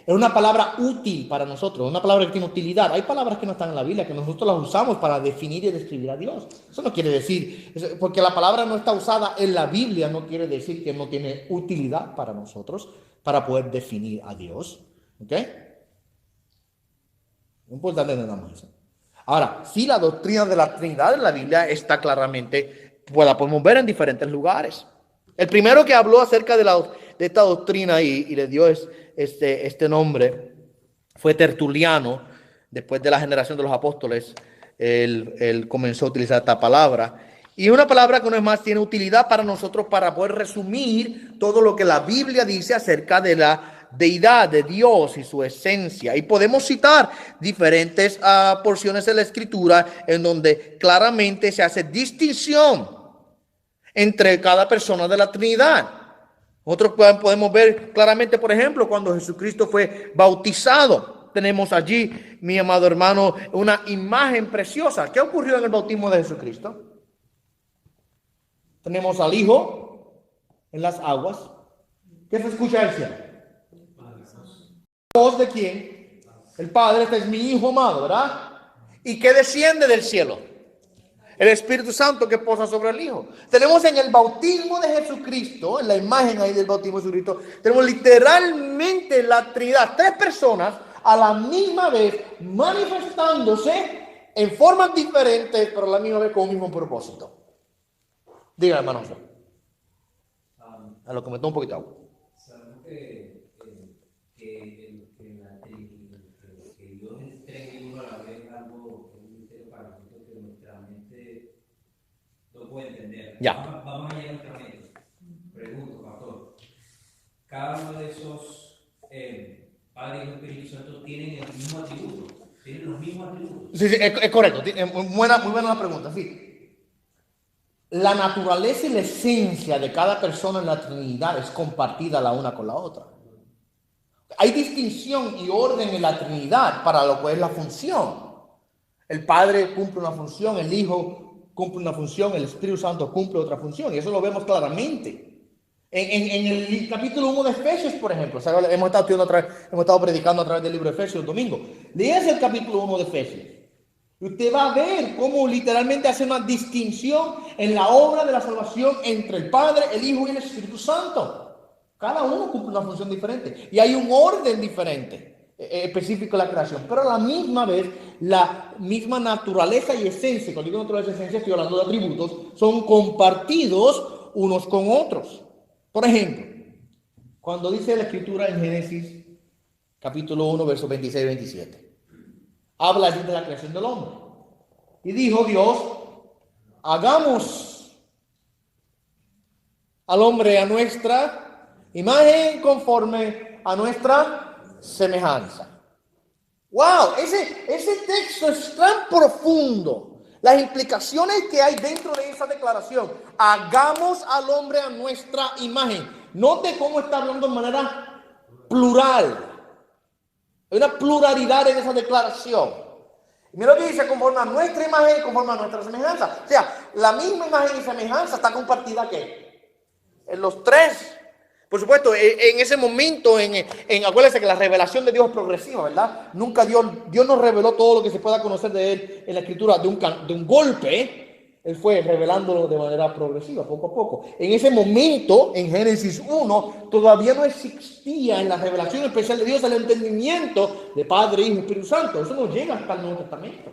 una palabra útil para nosotros, una palabra que tiene utilidad. Hay palabras que no están en la Biblia, que nosotros las usamos para definir y describir a Dios. Eso no quiere decir, porque la palabra no está usada en la Biblia, no quiere decir que no tiene utilidad para nosotros, para poder definir a Dios. ¿Ok? Importante nada más eso. Ahora, si la doctrina de la Trinidad en la Biblia está claramente, pues la podemos ver en diferentes lugares. El primero que habló acerca de esta doctrina y le dio este nombre fue Tertuliano. Después de la generación de los apóstoles, él comenzó a utilizar esta palabra. Y es una palabra que una vez más tiene utilidad para nosotros para poder resumir todo lo que la Biblia dice acerca de la deidad de Dios y su esencia. Y podemos citar diferentes porciones de la Escritura en donde claramente se hace distinción entre cada persona de la Trinidad. Nosotros podemos ver claramente, por ejemplo, cuando Jesucristo fue bautizado. Tenemos allí, mi amado hermano, una imagen preciosa. ¿Qué ocurrió en el bautismo de Jesucristo? Tenemos al Hijo en las aguas. ¿Qué se escucha del cielo? ¿La voz de quién? El Padre. Este es mi Hijo amado, ¿verdad? ¿Y qué desciende del cielo? El Espíritu Santo que posa sobre el Hijo. Tenemos en el bautismo de Jesucristo, en la imagen ahí del bautismo de Jesucristo, tenemos literalmente la Trinidad, 3 personas a la misma vez manifestándose en formas diferentes, pero a la misma vez con un mismo propósito. Diga, hermano. A lo que me toma un poquito de agua. Sabemos que Dios entregue uno a la vez algo que es un misterio para nosotros que nuestra mente no puede entender. Ya. Vamos allá a nuestra mente. Pregunto, pastor. Cada uno de esos Padre y Espíritu Santo tienen el mismo atributo. Tienen los mismos atributos. Sí, es correcto. Muy buena la pregunta. Sí. La naturaleza y la esencia de cada persona en la Trinidad es compartida la una con la otra. Hay distinción y orden en la Trinidad para lo que es la función. El Padre cumple una función, el Hijo cumple una función, el Espíritu Santo cumple otra función. Y eso lo vemos claramente. En el capítulo 1 de Efesios, por ejemplo, hemos estado predicando a través del libro de Efesios el domingo. Léase el capítulo 1 de Efesios. Y usted va a ver cómo literalmente hace una distinción en la obra de la salvación entre el Padre, el Hijo y el Espíritu Santo. Cada uno cumple una función diferente. Y hay un orden diferente, específico de la creación. Pero a la misma vez, la misma naturaleza y esencia, cuando digo naturaleza y esencia, estoy hablando de atributos, son compartidos unos con otros. Por ejemplo, cuando dice la Escritura en Génesis, capítulo 1, versos 26 y 27. Habla allí de la creación del hombre. Y dijo Dios, hagamos al hombre a nuestra imagen conforme a nuestra semejanza. ¡Wow! Ese texto es tan profundo. Las implicaciones que hay dentro de esa declaración. Hagamos al hombre a nuestra imagen. Note cómo está hablando de manera plural. Hay una pluralidad en esa declaración. Mira lo que dice, conforme a nuestra imagen y conforme a nuestra semejanza. O sea, la misma imagen y semejanza está compartida ¿qué? En los 3. Por supuesto, en ese momento, acuérdense que la revelación de Dios es progresiva, ¿verdad? Nunca Dios nos reveló todo lo que se pueda conocer de Él en la Escritura de un golpe. Él fue revelándolo de manera progresiva, poco a poco. En ese momento, en Génesis 1, todavía no existía en la revelación especial de Dios el entendimiento de Padre, Hijo y Espíritu Santo. Eso no llega hasta el Nuevo Testamento.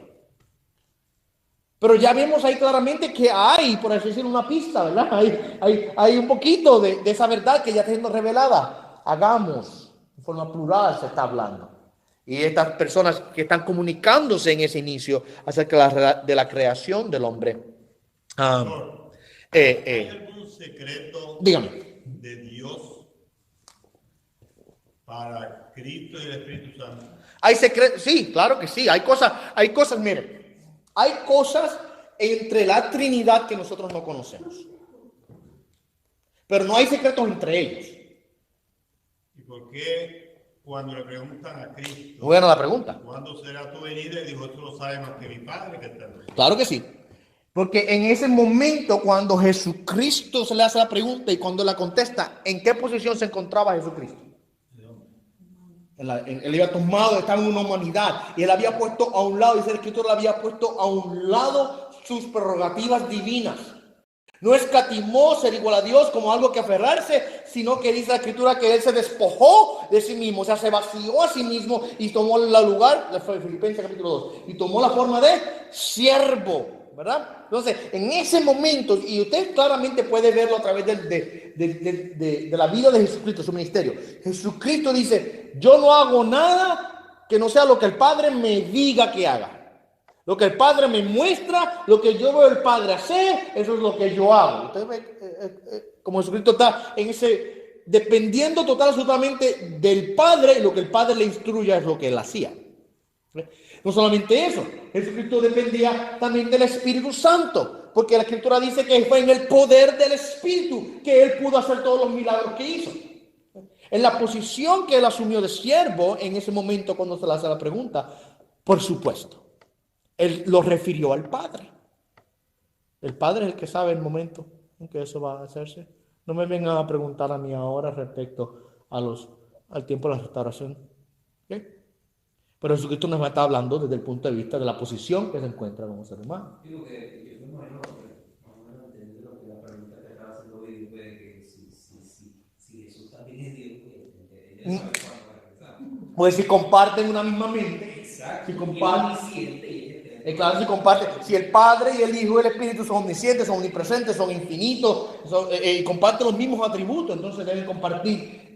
Pero ya vemos ahí claramente que hay, por así decirlo, una pista, ¿verdad? Hay un poquito de esa verdad que ya está siendo revelada. Hagamos, de forma plural se está hablando. Y estas personas que están comunicándose en ese inicio acerca de la creación del hombre. Pastor, ¿hay algún secreto Dígame. de Dios para Cristo y el Espíritu Santo? Hay secretos, sí, claro que sí. Hay cosas, mire, hay cosas entre la Trinidad que nosotros no conocemos. Pero no hay secretos entre ellos. ¿Y por qué cuando le preguntan a Cristo, Buena la pregunta. ¿cuándo será tu venida? Y dijo, esto lo sabe más que mi Padre que está en los cielos? Claro que sí. Porque en ese momento, cuando Jesucristo se le hace la pregunta y cuando la contesta, ¿en qué posición se encontraba Jesucristo? Él había tomado, estaba en una humanidad y él había puesto a un lado, dice el escritor, le había puesto a un lado sus prerrogativas divinas. No escatimó ser igual a Dios como algo que aferrarse, sino que dice la escritura que él se despojó de sí mismo, o sea, se vació a sí mismo y tomó el lugar, Filipenses capítulo 2, y tomó la forma de siervo, ¿verdad? Entonces, en ese momento, y usted claramente puede verlo a través de la vida de Jesucristo, su ministerio. Jesucristo dice, yo no hago nada que no sea lo que el Padre me diga que haga. Lo que el Padre me muestra, lo que yo veo el Padre hacer, eso es lo que yo hago. Usted ve como Jesucristo está en ese, dependiendo total absolutamente del Padre, y lo que el Padre le instruya es lo que él hacía. No solamente eso, Jesucristo dependía también del Espíritu Santo, porque la Escritura dice que fue en el poder del Espíritu que él pudo hacer todos los milagros que hizo. En la posición que él asumió de siervo en ese momento cuando se le hace la pregunta, por supuesto. Él lo refirió al Padre. El Padre es el que sabe el momento en que eso va a hacerse. No me vengan a preguntar a mí ahora respecto al tiempo de la restauración. ¿Okay? Pero Jesucristo nos está hablando desde el punto de vista de la posición que se encuentra como ser humano. Digo que yo me imagino que más o menos entender lo que la pregunta que estaba haciendo hoy, de que si Jesús también es Dios, ella sabe cuándo va a regresar. Pues si comparten una misma mente. Exacto. Si comparten. Claro, si comparte, si el Padre y el Hijo y el Espíritu son omniscientes, son omnipresentes, son infinitos, y comparten los mismos atributos, entonces deben compartir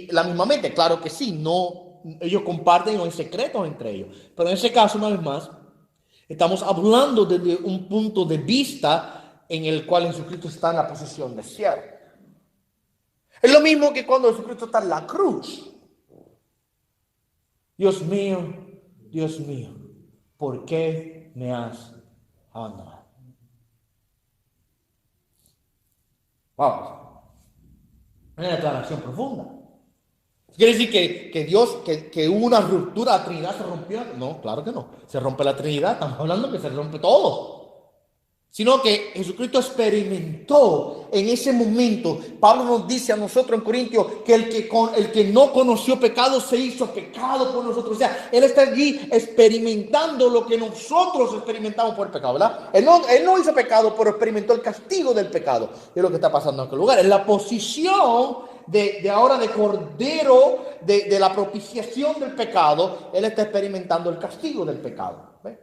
la misma mente. Claro que sí, no, ellos comparten y no hay secretos entre ellos. Pero en ese caso, una vez más, estamos hablando desde un punto de vista en el cual Jesucristo está en la posición de siervo. Es lo mismo que cuando Jesucristo está en la cruz. Dios mío, ¿por qué me has abandonado? Vamos. Una declaración profunda. ¿Quiere decir que Dios, que hubo una ruptura, la Trinidad se rompió? No, claro que no. Se rompe la Trinidad, estamos hablando que se rompe todo. Sino que Jesucristo experimentó en ese momento. Pablo nos dice a nosotros en Corintios que el que no conoció pecado se hizo pecado por nosotros. O sea, él está allí experimentando lo que nosotros experimentamos por el pecado, ¿verdad? Él no hizo pecado, pero experimentó el castigo del pecado. Es lo que está pasando en aquel lugar. En la posición de ahora de cordero, de la propiciación del pecado, él está experimentando el castigo del pecado. ¿Ve?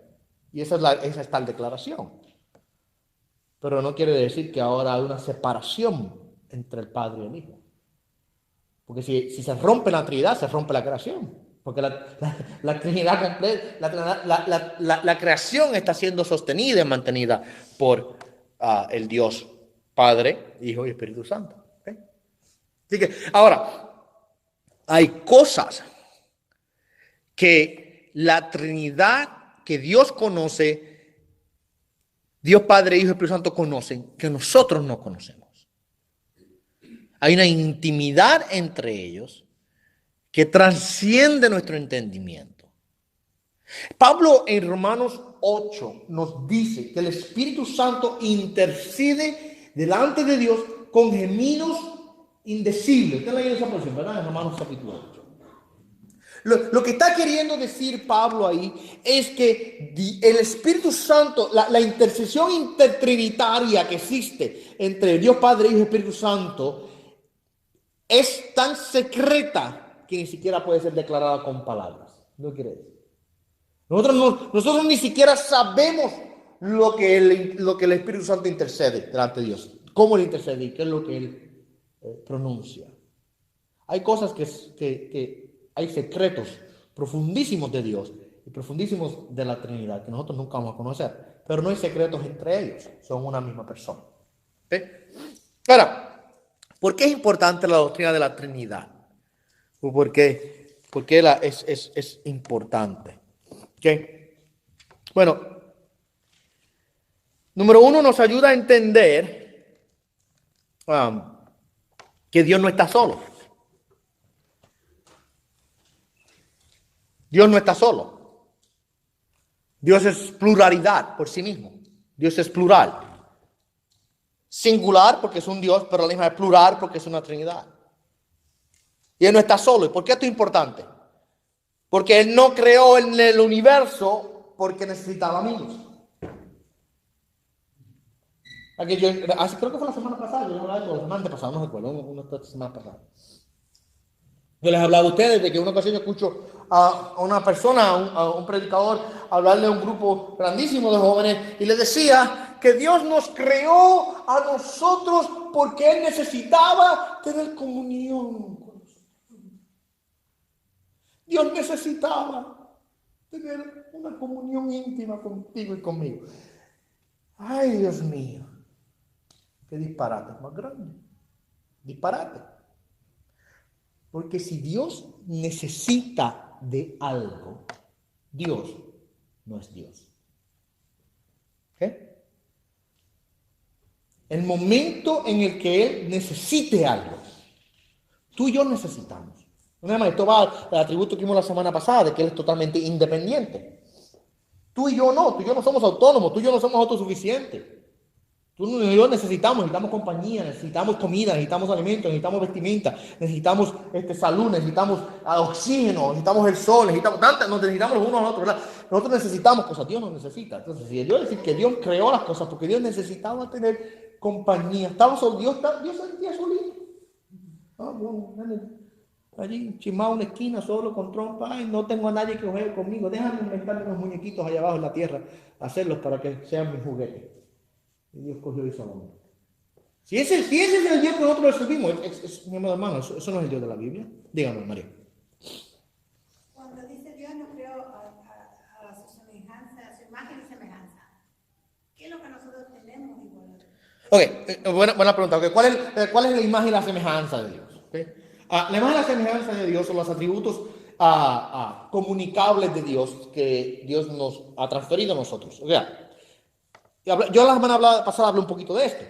Y esa es tal declaración. Pero no quiere decir que ahora hay una separación entre el Padre y el Hijo. Porque si se rompe la Trinidad, se rompe la creación. Porque la Trinidad completa, la creación está siendo sostenida y mantenida por el Dios Padre, Hijo y Espíritu Santo. ¿Okay? Así que ahora, hay cosas que la Trinidad que Dios conoce, Dios Padre, Hijo y Espíritu Santo conocen, que nosotros no conocemos. Hay una intimidad entre ellos que trasciende nuestro entendimiento. Pablo en Romanos 8 nos dice que el Espíritu Santo intercede delante de Dios con gemidos indecibles. Usted leyó esa porción, ¿verdad? En Romanos capítulo 8. Lo que está queriendo decir Pablo ahí es que el Espíritu Santo, la intercesión intertrinitaria que existe entre Dios Padre, Hijo y Espíritu Santo, es tan secreta que ni siquiera puede ser declarada con palabras. ¿No quiere decir? Nosotros ni siquiera sabemos lo que el Espíritu Santo intercede delante de Dios. ¿Cómo él intercede y qué es lo que él pronuncia? Hay cosas que hay secretos profundísimos de Dios y profundísimos de la Trinidad, que nosotros nunca vamos a conocer. Pero no hay secretos entre ellos, son una misma persona. ¿Sí? Ahora, ¿por qué es importante la doctrina de la Trinidad? ¿Por qué? Porque es importante. ¿Okay? Bueno, número uno, nos ayuda a entender que Dios no está solo. Dios no está solo. Dios es pluralidad por sí mismo. Dios es plural. Singular porque es un Dios, pero a la misma vez plural porque es una Trinidad. Y Él no está solo. ¿Y por qué esto es importante? Porque Él no creó en el universo porque necesitaba amigos. Creo que fue la semana pasada, la semana antepasada, no recuerdo, una semana pasada. Yo les hablaba a ustedes de que una ocasión yo escucho a una persona, a un predicador, hablarle a un grupo grandísimo de jóvenes y le decía que Dios nos creó a nosotros porque Él necesitaba tener comunión con nosotros. Dios necesitaba tener una comunión íntima contigo y conmigo. Ay, Dios mío, qué disparate más grande. Disparate. Porque si Dios necesita de algo, Dios no es Dios. ¿Okay? El momento en el que Él necesite algo, tú y yo necesitamos. Esto va al atributo que vimos la semana pasada, de que Él es totalmente independiente. Tú y yo no somos autónomos, tú y yo no somos autosuficientes. Tú y yo necesitamos compañía, necesitamos comida, necesitamos alimentos, necesitamos vestimenta, necesitamos salud, necesitamos oxígeno, necesitamos el sol, nos necesitamos los unos a los otros, ¿verdad? Nosotros necesitamos cosas, Dios nos necesita. Entonces, si Dios decir que Dios creó las cosas porque Dios necesitaba tener compañía, estaba solo, Dios sentía solito. Allí, chimado en una esquina, solo con trompa, ay, no tengo a nadie que juegue conmigo, déjame inventarme unos muñequitos allá abajo en la tierra, hacerlos para que sean mis juguetes. Y Dios cogió y hizo al hombre. Si ese es el Dios que nosotros le servimos, mi hermano, eso no es el Dios de la Biblia. Dígame, María. Cuando dice Dios nos creó a su semejanza, a su imagen y semejanza, ¿qué es lo que nosotros tenemos igual? Ok, buena pregunta. Okay. ¿Cuál es la imagen y la semejanza de Dios? Okay. La imagen y la semejanza de Dios son los atributos comunicables de Dios que Dios nos ha transferido a nosotros. O sea, yo la semana pasada hablé un poquito de esto.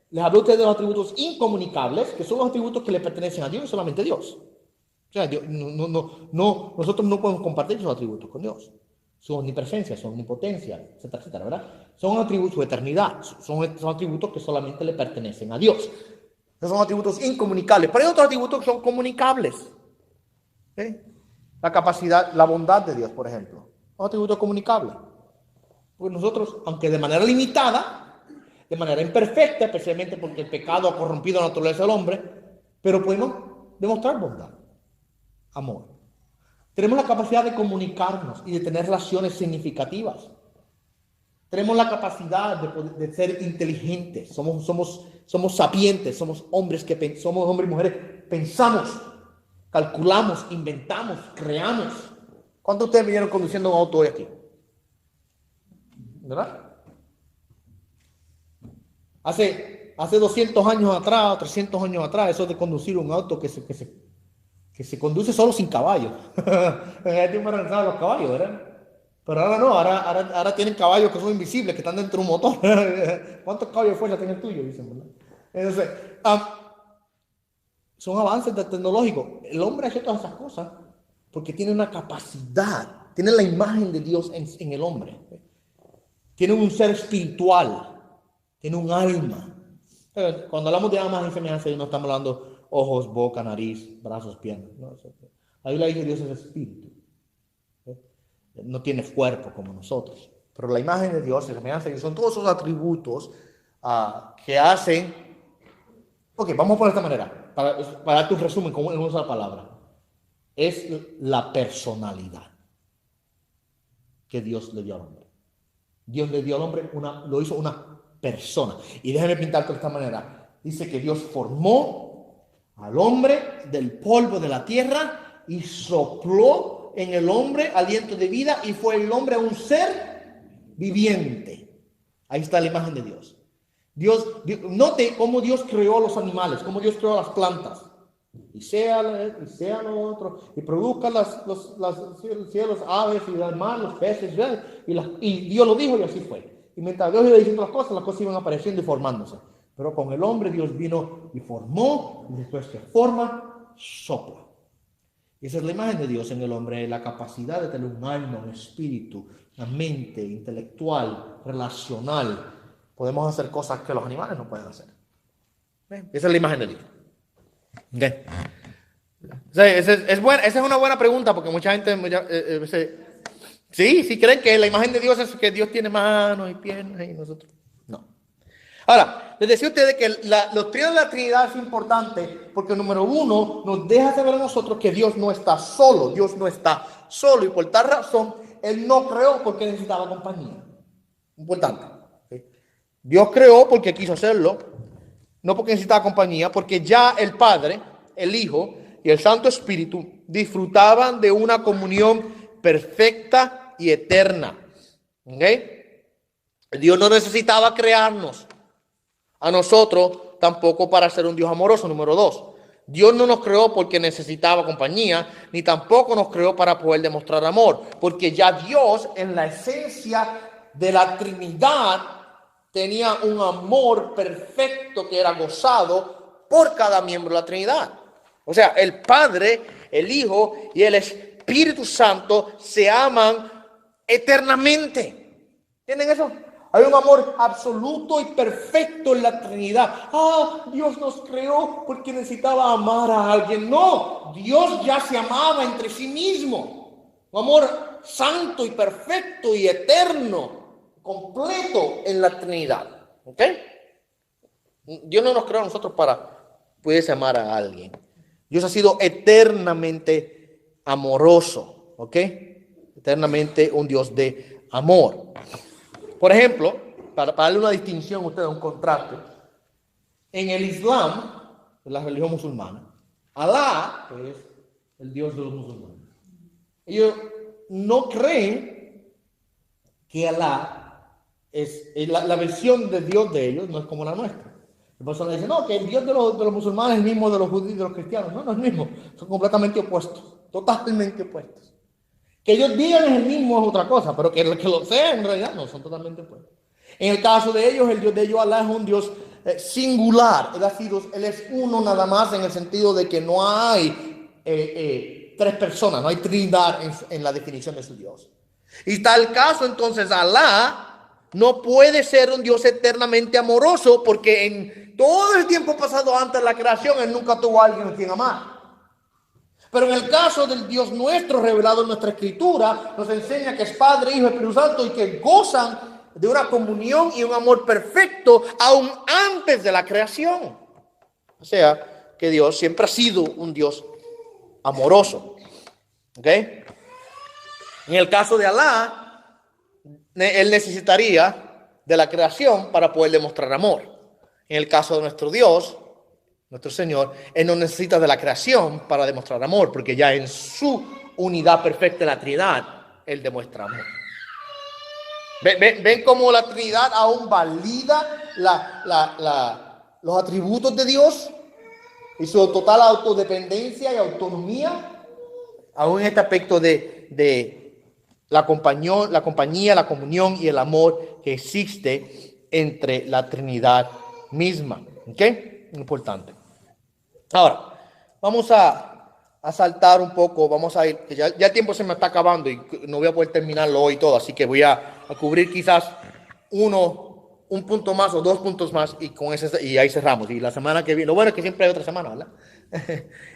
Les hablé a ustedes de los atributos incomunicables, que son los atributos que le pertenecen a Dios y solamente a Dios. O sea, nosotros no podemos compartir esos atributos con Dios. Su omnipresencia, su omnipotencia, etcétera, etcétera, ¿verdad? Son atributos, su eternidad, son atributos que solamente le pertenecen a Dios. Esos son atributos incomunicables. Pero hay otros atributos que son comunicables. ¿Sí? La capacidad, la bondad de Dios, por ejemplo. Es un atributo comunicable. Porque nosotros, aunque de manera limitada, de manera imperfecta, especialmente porque el pecado ha corrompido la naturaleza del hombre, pero podemos demostrar bondad, amor. Tenemos la capacidad de comunicarnos y de tener relaciones significativas. Tenemos la capacidad de ser inteligentes. Somos sapientes, somos hombres y mujeres. Pensamos, calculamos, inventamos, creamos. ¿Cuántos de ustedes vinieron conduciendo un auto hoy aquí? ¿Verdad? Hace 200 años atrás, 300 años atrás, eso de conducir un auto que se conduce solo sin caballos. En el tiempo eran los caballos, ¿verdad? Pero ahora no, ahora tienen caballos que son invisibles, que están dentro de un motor. ¿Cuántos caballos de fuerza tiene el tuyo? Dicen, ¿verdad? Entonces, son avances tecnológicos. El hombre ha hecho todas esas cosas porque tiene una capacidad, tiene la imagen de Dios en el hombre. Tiene un ser espiritual, tiene un alma. Cuando hablamos de almas y semejanza, no estamos hablando ojos, boca, nariz, brazos, piernas. ¿No? La Biblia dice que Dios es espíritu. No tiene cuerpo como nosotros. Pero la imagen de Dios, la semejanza de Dios, son todos esos atributos que hacen. Ok, vamos a poner de esta manera, para darte un resumen, como en una sola palabra. Es la personalidad que Dios le dio al hombre. Dios le dio al hombre lo hizo una persona. Y déjame pintarte de esta manera. Dice que Dios formó al hombre del polvo de la tierra y sopló en el hombre aliento de vida y fue el hombre un ser viviente. Ahí está la imagen de Dios. Note cómo Dios creó los animales, cómo Dios creó las plantas. Y sea lo otro, y produzca los cielos, aves y demás, los peces, y Dios lo dijo y así fue. Y mientras Dios iba diciendo las cosas iban apareciendo y formándose. Pero con el hombre Dios vino y formó, y después que forma, sopla. Y esa es la imagen de Dios en el hombre, la capacidad de tener un alma, un espíritu, una mente intelectual, relacional. Podemos hacer cosas que los animales no pueden hacer. Esa es la imagen de Dios. Okay. Esa es una buena pregunta porque mucha gente sí creen que la imagen de Dios es que Dios tiene manos y piernas y nosotros no. Ahora, les decía a ustedes que la doctrina de la Trinidad es importante porque, número uno, nos deja saber a nosotros que Dios no está solo. Y por tal razón Él no creó porque necesitaba compañía. Importante. ¿Okay? Dios creó porque quiso hacerlo, no porque necesitaba compañía, porque ya el Padre, el Hijo y el Santo Espíritu disfrutaban de una comunión perfecta y eterna. ¿Okay? Dios no necesitaba crearnos a nosotros tampoco para ser un Dios amoroso. Número dos, Dios no nos creó porque necesitaba compañía, ni tampoco nos creó para poder demostrar amor, porque ya Dios en la esencia de la Trinidad tenía un amor perfecto que era gozado por cada miembro de la Trinidad. O sea, el Padre, el Hijo y el Espíritu Santo se aman eternamente. ¿Entienden eso? Hay un amor absoluto y perfecto en la Trinidad. Dios nos creó porque necesitaba amar a alguien. No, Dios ya se amaba entre sí mismo. Un amor santo y perfecto y eterno, completo en la Trinidad. ¿Ok? Dios no nos creó a nosotros para poder amar a alguien. Dios ha sido eternamente amoroso. ¿Ok? Eternamente un Dios de amor. Por ejemplo, para darle una distinción a ustedes, un contraste, en el Islam, en la religión musulmana, Alá es el Dios de los musulmanes. Ellos no creen que Alá es la versión de Dios de ellos, no es como la nuestra. La persona dice, no, que el Dios de los musulmanes es el mismo de los judíos y de los cristianos. No, no es el mismo, son completamente opuestos, totalmente opuestos. Que ellos digan es el mismo es otra cosa, pero que lo sean en realidad no, son totalmente opuestos. En el caso de ellos, el Dios de ellos, Alá, es un Dios singular. Es decir, Él es uno nada más en el sentido de que no hay tres personas, no hay trinidad en la definición de su Dios. Y tal caso, entonces, Alá no puede ser un Dios eternamente amoroso porque en todo el tiempo pasado antes de la creación, Él nunca tuvo a alguien a quien amar. Pero en el caso del Dios nuestro revelado en nuestra Escritura, nos enseña que es Padre, Hijo y Espíritu Santo y que gozan de una comunión y un amor perfecto aún antes de la creación. O sea, que Dios siempre ha sido un Dios amoroso. ¿Ok? En el caso de Alá, Él necesitaría de la creación para poder demostrar amor. En el caso de nuestro Dios, nuestro Señor, Él no necesita de la creación para demostrar amor, porque ya en su unidad perfecta en la Trinidad, Él demuestra amor. ¿Ven cómo la Trinidad aún valida los atributos de Dios y su total autodependencia y autonomía? Aún en este aspecto de la compañía, la comunión y el amor que existe entre la Trinidad misma. ¿Ok? Importante. Ahora, vamos a saltar un poco, vamos a ir, que ya el tiempo se me está acabando y no voy a poder terminarlo hoy todo, así que voy a cubrir quizás un punto más o dos puntos más y ahí cerramos. Y la semana que viene, lo bueno es que siempre hay otra semana, ¿verdad?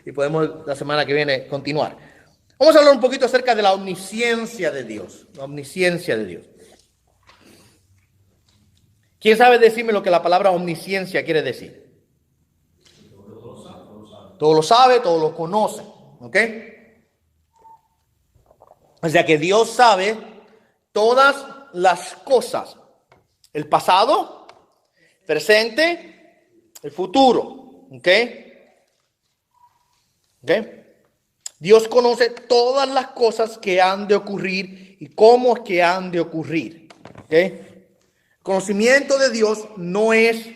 Y podemos la semana que viene continuar. Vamos a hablar un poquito acerca de la omnisciencia de Dios, la omnisciencia de Dios. ¿Quién sabe decirme lo que la palabra omnisciencia quiere decir? Todo lo sabe, todo lo conoce. ¿Ok? O sea que Dios sabe todas las cosas. El pasado, presente, el futuro. ¿Ok? ¿Ok? Dios conoce todas las cosas que han de ocurrir y cómo es que han de ocurrir. ¿Ok? El conocimiento de Dios no es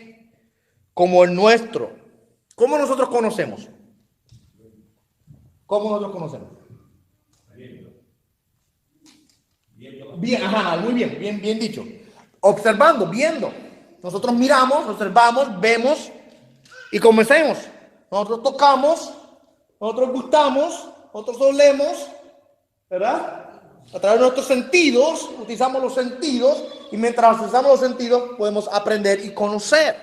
como el nuestro. ¿Cómo nosotros conocemos? ¿Cómo nosotros conocemos? Bien, ajá, muy bien, bien dicho. Observando, viendo. Nosotros miramos, observamos, vemos y comencemos. Nosotros tocamos, nosotros gustamos, nosotros olemos, ¿verdad? A través de nuestros sentidos, utilizamos los sentidos y mientras utilizamos los sentidos podemos aprender y conocer.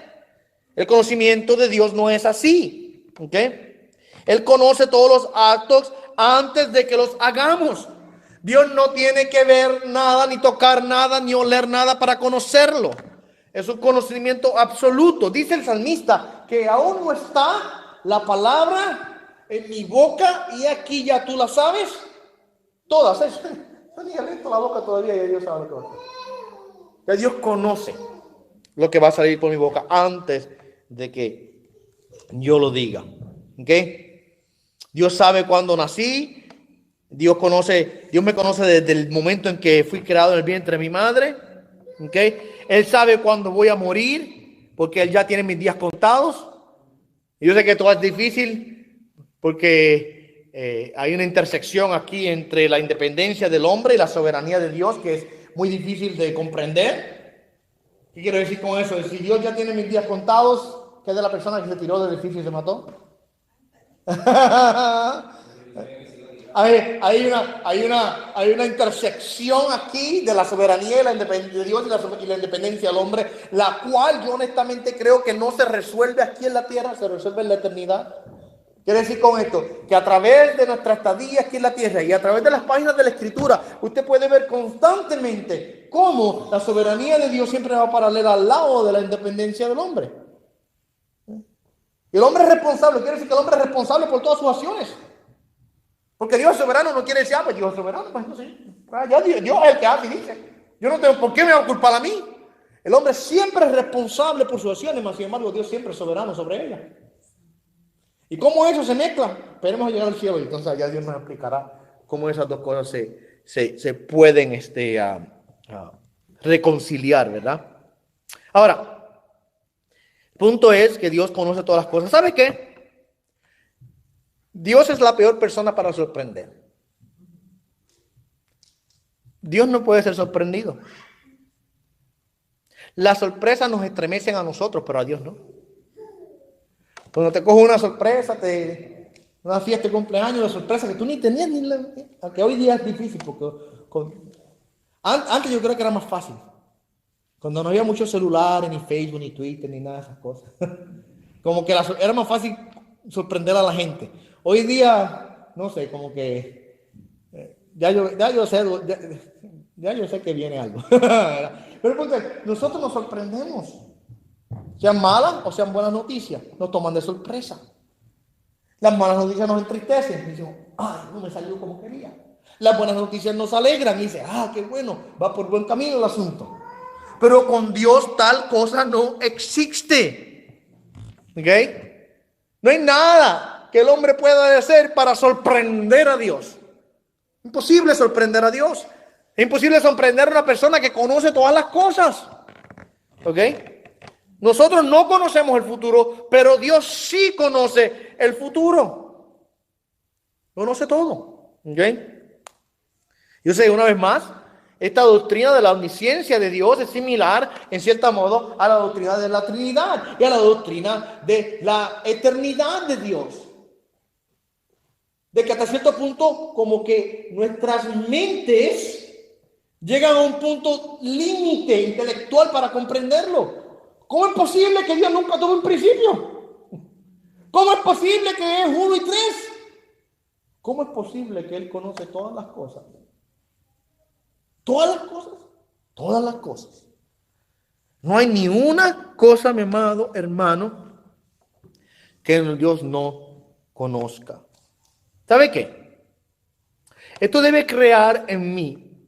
El conocimiento de Dios no es así, ¿ok? Él conoce todos los actos antes de que los hagamos. Dios no tiene que ver nada, ni tocar nada, ni oler nada para conocerlo. Es un conocimiento absoluto. Dice el salmista que aún no está la palabra en mi boca y aquí ya tú la sabes. Todas. No ni abierto la boca todavía y Dios sabe lo que va a hacer. Ya Dios conoce lo que va a salir por mi boca antes de que yo lo diga. ¿Ok? Dios sabe cuándo nací. Dios me conoce desde el momento en que fui creado en el vientre de mi madre. ¿Okay? Él sabe cuándo voy a morir, porque Él ya tiene mis días contados. Y yo sé que todo es difícil, porque hay una intersección aquí entre la independencia del hombre y la soberanía de Dios, que es muy difícil de comprender. ¿Qué quiero decir con eso? Si Dios ya tiene mis días contados, ¿qué es de la persona que se tiró del edificio y se mató? Hay una intersección aquí de la soberanía y la independencia de Dios y la independencia del hombre, la cual yo honestamente creo que no se resuelve aquí en la tierra, se resuelve en la eternidad. Quiere decir con esto que a través de nuestra estadía aquí en la tierra y a través de las páginas de la Escritura, usted puede ver constantemente cómo la soberanía de Dios siempre va paralela al lado de la independencia del hombre. Y el hombre es responsable, quiere decir que el hombre es responsable por todas sus acciones. Porque Dios es soberano, no quiere decir, pues Dios es soberano, pues no sé. Ya Dios es el que hace y dice. Yo no tengo por qué me va a culpar a mí. El hombre siempre es responsable por sus acciones, mas sin embargo Dios siempre es soberano sobre ellas. ¿Y cómo eso se mezcla? Esperemos a llegar al cielo y entonces ya Dios nos explicará cómo esas dos cosas se pueden reconciliar, ¿verdad? Ahora, el punto es que Dios conoce todas las cosas. ¿Sabe qué? Dios es la peor persona para sorprender. Dios no puede ser sorprendido. Las sorpresas nos estremecen a nosotros, pero a Dios no. Cuando te coge una sorpresa, una fiesta de cumpleaños, una sorpresa que tú ni tenías, aunque hoy día es difícil, porque antes yo creo que era más fácil. Cuando no había muchos celulares, ni Facebook, ni Twitter, ni nada de esas cosas. Como que era más fácil sorprender a la gente. Hoy día, no sé, como que ya yo sé que viene algo. Pero el punto es, nosotros nos sorprendemos. Sean malas o sean buenas noticias, nos toman de sorpresa. Las malas noticias nos entristecen. Y decimos, no me salió como quería. Las buenas noticias nos alegran y dicen, qué bueno, va por buen camino el asunto. Pero con Dios tal cosa no existe. ¿Ok? No hay nada que el hombre pueda hacer para sorprender a Dios. Imposible sorprender a Dios. Es imposible sorprender a una persona que conoce todas las cosas. ¿Ok? Nosotros no conocemos el futuro, pero Dios sí conoce el futuro. Conoce todo. ¿Ok? Yo sé, una vez más, esta doctrina de la omnisciencia de Dios es similar, en cierto modo, a la doctrina de la Trinidad y a la doctrina de la eternidad de Dios. De que hasta cierto punto, como que nuestras mentes llegan a un punto límite intelectual para comprenderlo. ¿Cómo es posible que Dios nunca tuvo un principio? ¿Cómo es posible que es 1 y 3? ¿Cómo es posible que Él conoce todas las cosas? Todas las cosas. Todas las cosas. No hay ni una cosa, mi amado hermano, que Dios no conozca. ¿Sabe qué? Esto debe crear en mí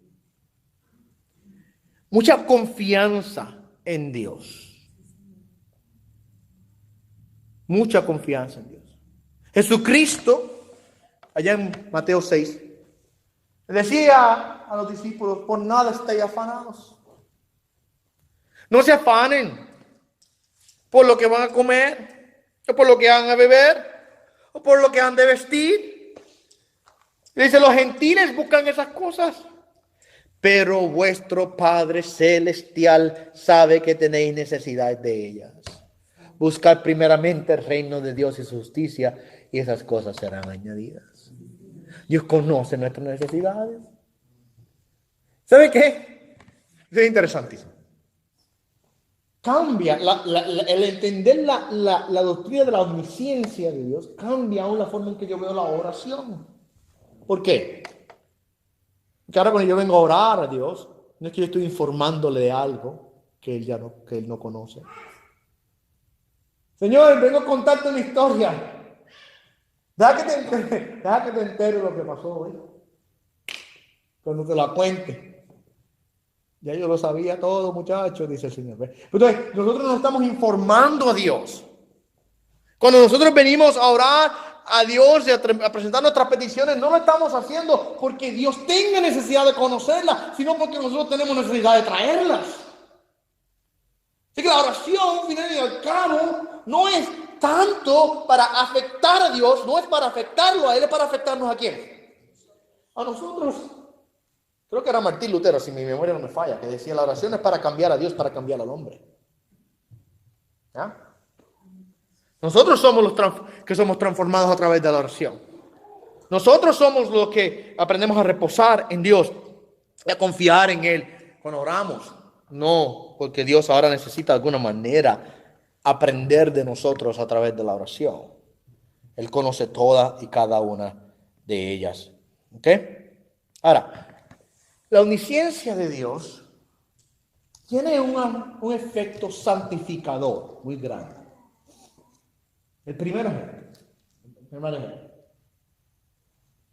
mucha confianza en Dios. Mucha confianza en Dios. Jesucristo, allá en Mateo 6, decía a los discípulos, por nada estéis afanados. No se afanen por lo que van a comer, o por lo que van a beber, o por lo que han de vestir. Dice, los gentiles buscan esas cosas, pero vuestro Padre Celestial sabe que tenéis necesidad de ellas. Buscad primeramente el reino de Dios y su justicia, y esas cosas serán añadidas. Dios conoce nuestras necesidades. ¿Sabe qué? Es interesantísimo. Cambia el entender la doctrina de la omnisciencia de Dios, cambia aún la forma en que yo veo la oración. ¿Por qué? Porque ahora cuando yo vengo a orar a Dios, no es que yo estoy informándole de algo que Él no conoce. Señor, vengo a contarte una historia. Deja que te enteres lo que pasó hoy. Cuando te la cuente. Ya yo lo sabía todo, muchachos, dice el Señor. Entonces, nosotros nos estamos informando a Dios. Cuando nosotros venimos a orar a Dios y a presentar nuestras peticiones, no lo estamos haciendo porque Dios tenga necesidad de conocerlas, sino porque nosotros tenemos necesidad de traerlas. Así que la oración, al final y al cabo, no es tanto para afectar a Dios, no es para afectarlo a Él, es para afectarnos a quién. A nosotros. Creo que era Martín Lutero, si mi memoria no me falla, que decía la oración es para cambiar a Dios, para cambiar al hombre. ¿Ya? Nosotros somos los que somos transformados a través de la oración. Nosotros somos los que aprendemos a reposar en Dios, a confiar en Él cuando oramos. No, porque Dios ahora necesita de alguna manera aprender de nosotros a través de la oración. Él conoce todas y cada una de ellas. ¿Ok? Ahora, la omnisciencia de Dios tiene un efecto santificador muy grande. El primer ejemplo.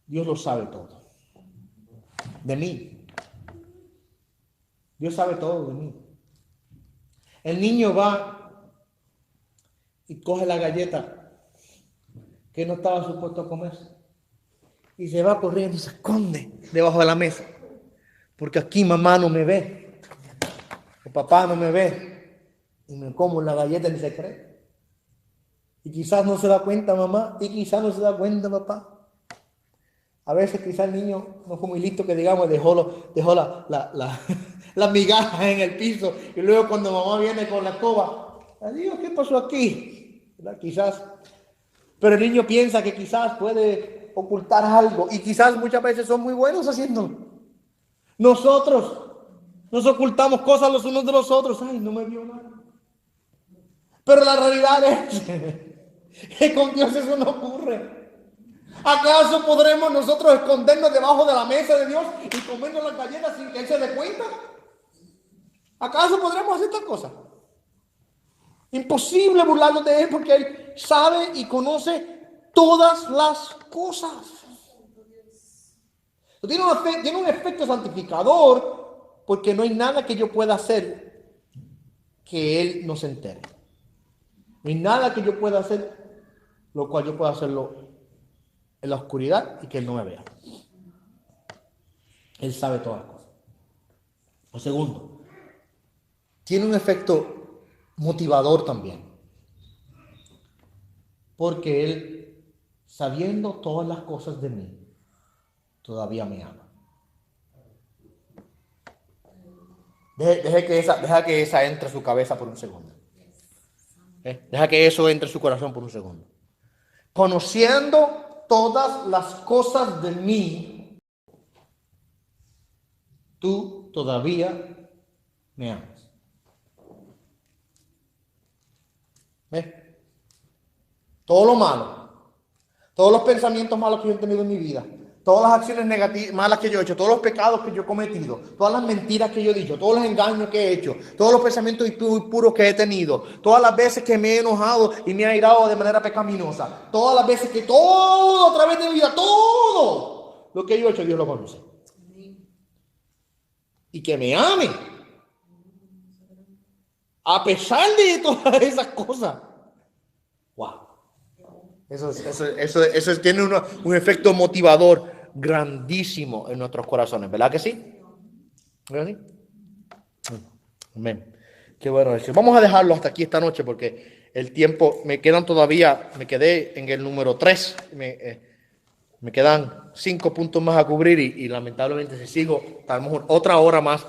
Dios lo sabe todo. De mí. Dios sabe todo de mí. El niño va y coge la galleta que no estaba supuesto a comer. Y se va corriendo y se esconde debajo de la mesa. Porque aquí mamá no me ve, o papá no me ve, y me como la galleta en secreto. Y quizás no se da cuenta mamá, y quizás no se da cuenta papá. A veces quizás el niño no fue muy listo que digamos, dejó las migajas en el piso, y luego cuando mamá viene con la escoba, adiós, ¿qué pasó aquí? ¿Verdad? Quizás, pero el niño piensa que quizás puede ocultar algo, y quizás muchas veces son muy buenos haciéndolo. Nosotros nos ocultamos cosas los unos de los otros. Ay, no me vio nada. Pero la realidad es que con Dios eso no ocurre. ¿Acaso podremos nosotros escondernos debajo de la mesa de Dios y comernos las galletas sin que Él se dé cuenta? ¿Acaso podremos hacer tal cosa? Imposible burlarnos de Él porque Él sabe y conoce todas las cosas. Tiene un efecto santificador porque no hay nada que yo pueda hacer que Él no se entere. No hay nada que yo pueda hacer lo cual yo pueda hacerlo en la oscuridad y que Él no me vea. Él sabe todas las cosas. Lo segundo, tiene un efecto motivador también. Porque Él, sabiendo todas las cosas de mí, todavía me ama. Deja que esa entre a su cabeza por un segundo. Deja que eso entre a su corazón por un segundo. Conociendo todas las cosas de mí, tú todavía me amas. ¿Ves? Todo lo malo, todos los pensamientos malos que yo he tenido en mi vida, todas las acciones negativas, malas que yo he hecho, todos los pecados que yo he cometido, todas las mentiras que yo he dicho, todos los engaños que he hecho, todos los pensamientos impuros que he tenido, todas las veces que me he enojado y me he airado de manera pecaminosa, todas las veces que todo a través de mi vida, todo lo que yo he hecho, Dios lo conoce. Y que me ame. A pesar de todas esas cosas. Wow. Tiene un efecto motivador grandísimo en nuestros corazones, ¿verdad que sí? ¿Verdad que sí? Amén. Qué bueno eso. Vamos a dejarlo hasta aquí esta noche porque el tiempo, me quedé en el número 3. Me quedan 5 puntos más a cubrir y lamentablemente si sigo, a lo mejor otra hora más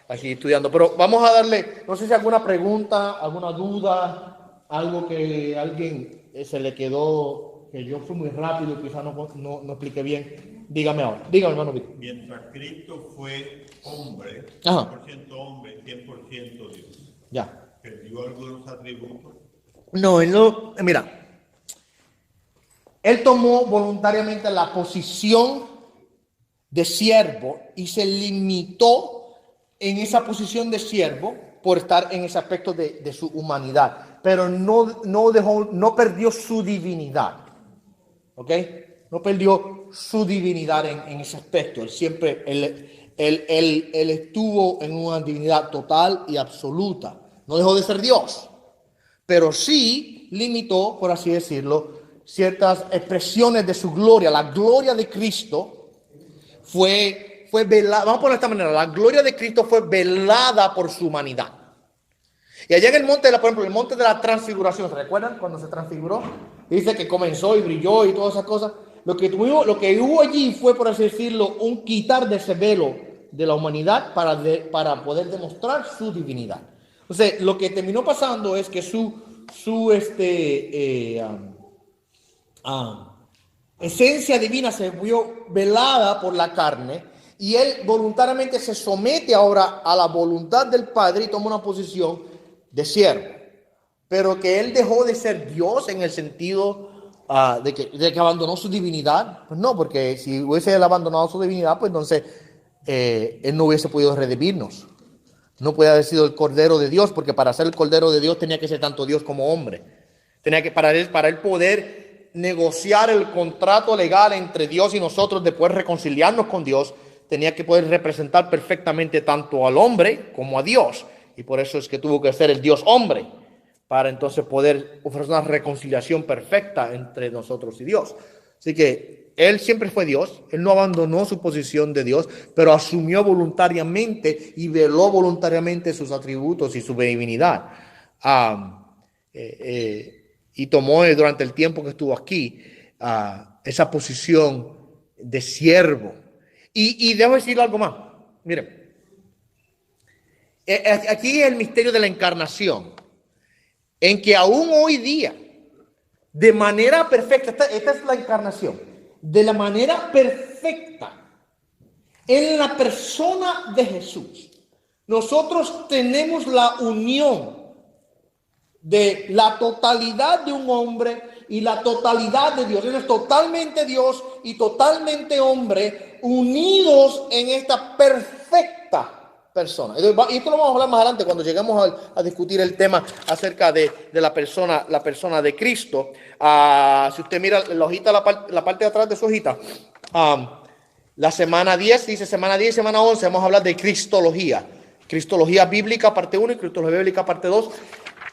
aquí estudiando. Pero vamos a darle, no sé si alguna pregunta, alguna duda, algo que a alguien se le quedó, que yo fui muy rápido y quizás no expliqué bien. Dígame ahora, dígame hermano Víctor. Mientras Cristo fue hombre, Ajá. 100% hombre, 100% Dios, Ya. ¿perdió algunos atributos? No, mira, él tomó voluntariamente la posición de siervo y se limitó en esa posición de siervo por estar en ese aspecto de su humanidad, pero no perdió su divinidad, ¿ok? No perdió su divinidad en ese aspecto. Él estuvo en una divinidad total y absoluta. No dejó de ser Dios, pero sí limitó, por así decirlo, ciertas expresiones de su gloria. La gloria de Cristo fue velada, vamos a ponerlo de esta manera, la gloria de Cristo fue velada por su humanidad. Y allá en el monte, por ejemplo, el monte de la transfiguración, ¿se recuerdan cuando se transfiguró? Dice que comenzó y brilló y todas esas cosas. Lo que hubo allí fue, por así decirlo, un quitar de ese velo de la humanidad para poder demostrar su divinidad. Entonces, lo que terminó pasando es que su esencia divina se vio velada por la carne y él voluntariamente se somete ahora a la voluntad del Padre y toma una posición de siervo, pero que él dejó de ser Dios en el sentido de que abandonó su divinidad. Pues no, porque si hubiese él abandonado su divinidad, pues entonces él no hubiese podido redimirnos. No puede haber sido el Cordero de Dios, porque para ser el Cordero de Dios tenía que ser tanto Dios como hombre. Tenía que, para él poder negociar el contrato legal entre Dios y nosotros, de poder reconciliarnos con Dios, tenía que poder representar perfectamente tanto al hombre como a Dios. Y por eso es que tuvo que ser el Dios hombre, para entonces poder ofrecer una reconciliación perfecta entre nosotros y Dios. Así que él siempre fue Dios, él no abandonó su posición de Dios, pero asumió voluntariamente y veló voluntariamente sus atributos y su divinidad. Y tomó durante el tiempo que estuvo aquí esa posición de siervo. Y debo decir algo más. Miren, aquí es el misterio de la encarnación, en que aún hoy día, de manera perfecta, esta es la encarnación, de la manera perfecta, en la persona de Jesús, nosotros tenemos la unión de la totalidad de un hombre y la totalidad de Dios. Él es totalmente Dios y totalmente hombre, unidos en esta perfecta persona. Y esto lo vamos a hablar más adelante cuando lleguemos a discutir el tema acerca de la persona de Cristo. Si usted mira la hojita, la parte de atrás de su hojita, la semana 10, dice semana 10 y semana 11, vamos a hablar de Cristología. Cristología bíblica parte 1 y Cristología bíblica parte 2.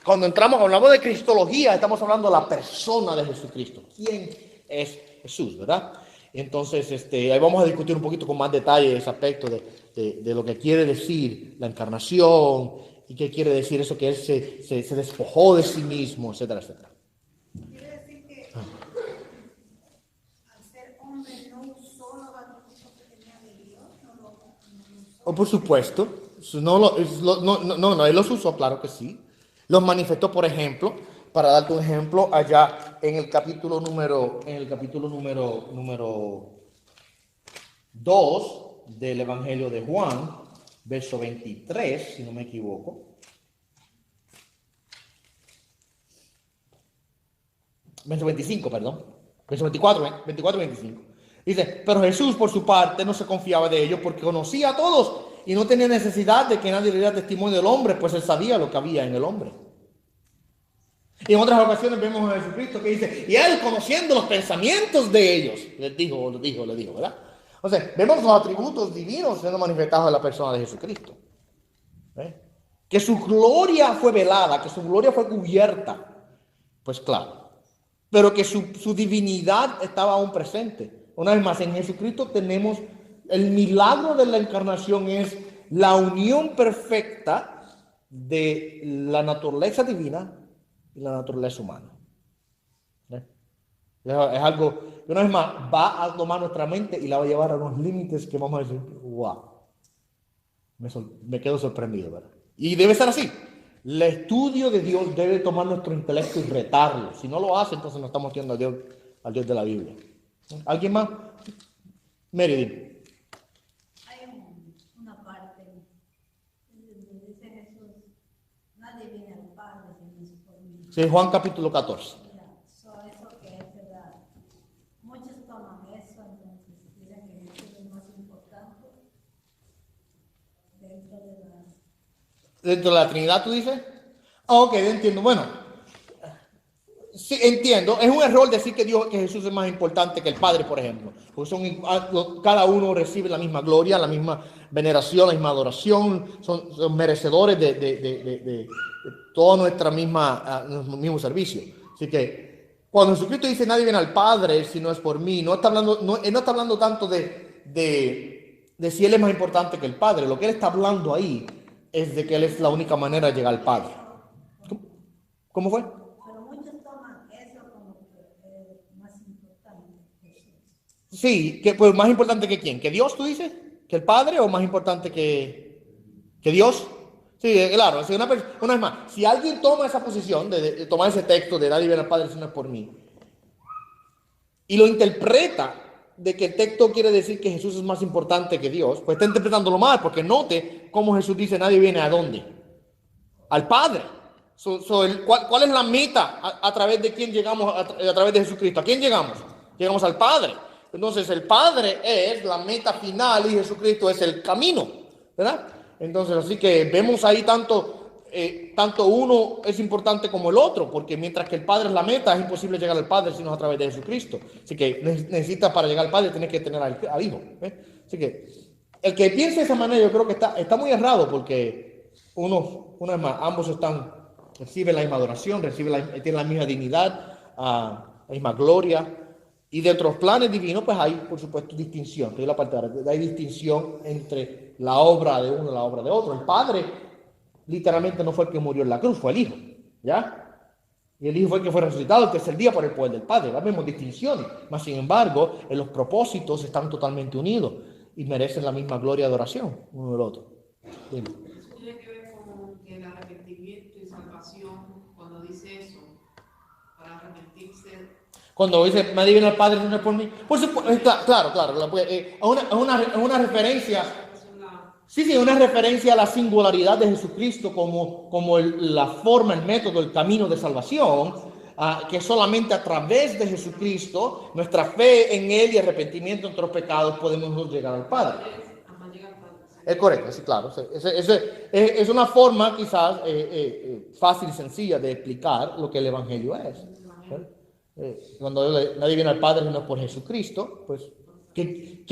Cuando hablamos de Cristología, estamos hablando de la persona de Jesucristo. ¿Quién es Jesús, verdad? Entonces, ahí vamos a discutir un poquito con más detalle ese aspecto de lo que quiere decir la encarnación y qué quiere decir eso que él se despojó de sí mismo, etcétera, etcétera. Quiere decir que al ser hombre no usó los atributos que tenía de Dios, no usó. Oh, por supuesto, él los usó, claro que sí. Los manifestó, por ejemplo, para darte un ejemplo, allá en el capítulo número 2 del Evangelio de Juan, verso 23, si no me equivoco. Verso 25, perdón. Verso 24 y 25. Dice, pero Jesús por su parte no se confiaba de ellos porque conocía a todos y no tenía necesidad de que nadie le diera testimonio del hombre, pues él sabía lo que había en el hombre. Y en otras ocasiones vemos a Jesucristo que dice, y él conociendo los pensamientos de ellos, les dijo, ¿verdad? O sea, vemos los atributos divinos siendo manifestados en la persona de Jesucristo. Que su gloria fue velada, que su gloria fue cubierta. Pues claro, pero que su divinidad estaba aún presente. Una vez más, en Jesucristo tenemos el milagro de la encarnación, es la unión perfecta de la naturaleza divina y la naturaleza humana. Es algo que una vez más va a tomar nuestra mente y la va a llevar a unos límites que vamos a decir, wow, me quedo sorprendido, ¿verdad? Y debe ser así. El estudio de Dios debe tomar nuestro intelecto y retarlo. Si no lo hace, entonces no estamos viendo al Dios de la Biblia. ¿Alguien más? Meredith. Hay una parte donde dice Jesús, nadie viene al Padre si no es por mí. Sí, Juan capítulo 14. Eso que es verdad. Muchos toman eso, entonces dicen que Jesús es más importante dentro de la Trinidad, ¿tú dices? Ok, entiendo. Bueno, sí, entiendo. Es un error decir que Jesús es más importante que el Padre, por ejemplo. Porque cada uno recibe la misma gloria, la misma veneración, la misma adoración. Son merecedores de toda nuestro mismo servicio. Así que cuando Jesucristo dice nadie viene al Padre si no es por mí, no está hablando tanto de si Él es más importante que el Padre. Lo que Él está hablando ahí es de que Él es la única manera de llegar al Padre. ¿Cómo fue? Pero muchos toman eso como que es más importante que Jesús. Sí, pues más importante que quién, que Dios, tú dices, que el Padre, o más importante que Dios. Sí, claro. Una vez más, si alguien toma esa posición de tomar ese texto de nadie viene al Padre si no es por mí, y lo interpreta de que el texto quiere decir que Jesús es más importante que Dios, pues está interpretándolo mal, porque note cómo Jesús dice nadie viene a dónde, al Padre. ¿Cuál es la meta a través de quién llegamos a través de Jesucristo? ¿A quién llegamos? Llegamos al Padre. Entonces el Padre es la meta final y Jesucristo es el camino, ¿verdad? Entonces así que vemos ahí tanto uno es importante como el otro, porque mientras que el Padre es la meta, es imposible llegar al Padre sino a través de Jesucristo. Así que necesitas para llegar al Padre, tienes que tener al Hijo. Así que el que piense de esa manera, yo creo que está muy errado, porque una vez más, ambos reciben la misma adoración, tienen la misma dignidad, la misma gloria. Y dentro de los planes divinos, pues hay, por supuesto, distinción. Estoy en la parte de ahora, hay distinción entre la obra de uno y la obra de otro. El Padre, literalmente, no fue el que murió en la cruz, fue el Hijo, ¿ya? Y el Hijo fue el que fue resucitado el tercer día por el poder del Padre. Ahora vemos distinciones, mas sin embargo, en los propósitos están totalmente unidos y merecen la misma gloria y adoración uno del otro. Dime. Eso tiene que ver con el arrepentimiento y salvación, cuando dice eso, para arrepentirse. Cuando dice nadie viene al Padre si no es por mí, por supuesto, claro, una referencia. Sí, una referencia a la singularidad de Jesucristo como la forma, el método, el camino de salvación, que solamente a través de Jesucristo, nuestra fe en Él y arrepentimiento de nuestros pecados, podemos llegar al Padre. Es correcto, sí, claro. Es una forma quizás fácil y sencilla de explicar lo que el Evangelio es. Cuando nadie viene al Padre no es por Jesucristo, pues, ¿qué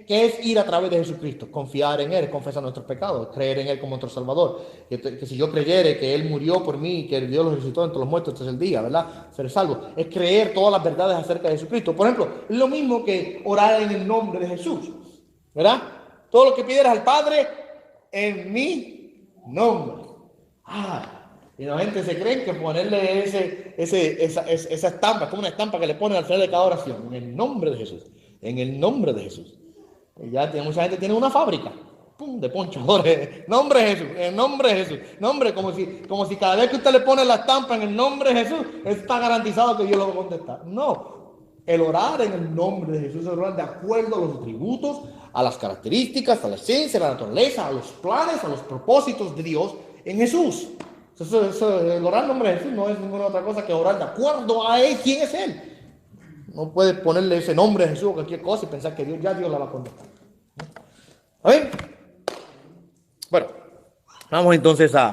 es ir a través de Jesucristo? Confiar en Él, confesar nuestros pecados, creer en Él como nuestro Salvador. Que si yo creyere que Él murió por mí, que Dios lo resucitó entre los muertos, este es el día, ¿verdad? Ser salvo. Es creer todas las verdades acerca de Jesucristo. Por ejemplo, es lo mismo que orar en el nombre de Jesús, ¿verdad? Todo lo que pidieras al Padre en mi nombre. Y la gente se cree que ponerle esa estampa, como una estampa que le ponen al final de cada oración, en el nombre de Jesús, en el nombre de Jesús. Y ya mucha gente tiene una fábrica, de ponchadores, nombre de Jesús, en nombre de Jesús, nombre, como si cada vez que usted le pone la estampa en el nombre de Jesús, está garantizado que Dios lo va a contestar. No, el orar en el nombre de Jesús es orar de acuerdo a los atributos, a las características, a la esencia, a la naturaleza, a los planes, a los propósitos de Dios en Jesús. El orar en nombre de Jesús no es ninguna otra cosa que orar de acuerdo a Él, quién es Él. No puedes ponerle ese nombre a Jesús o cualquier cosa y pensar que Dios la va a contestar. ¿A ver? Bueno, vamos entonces a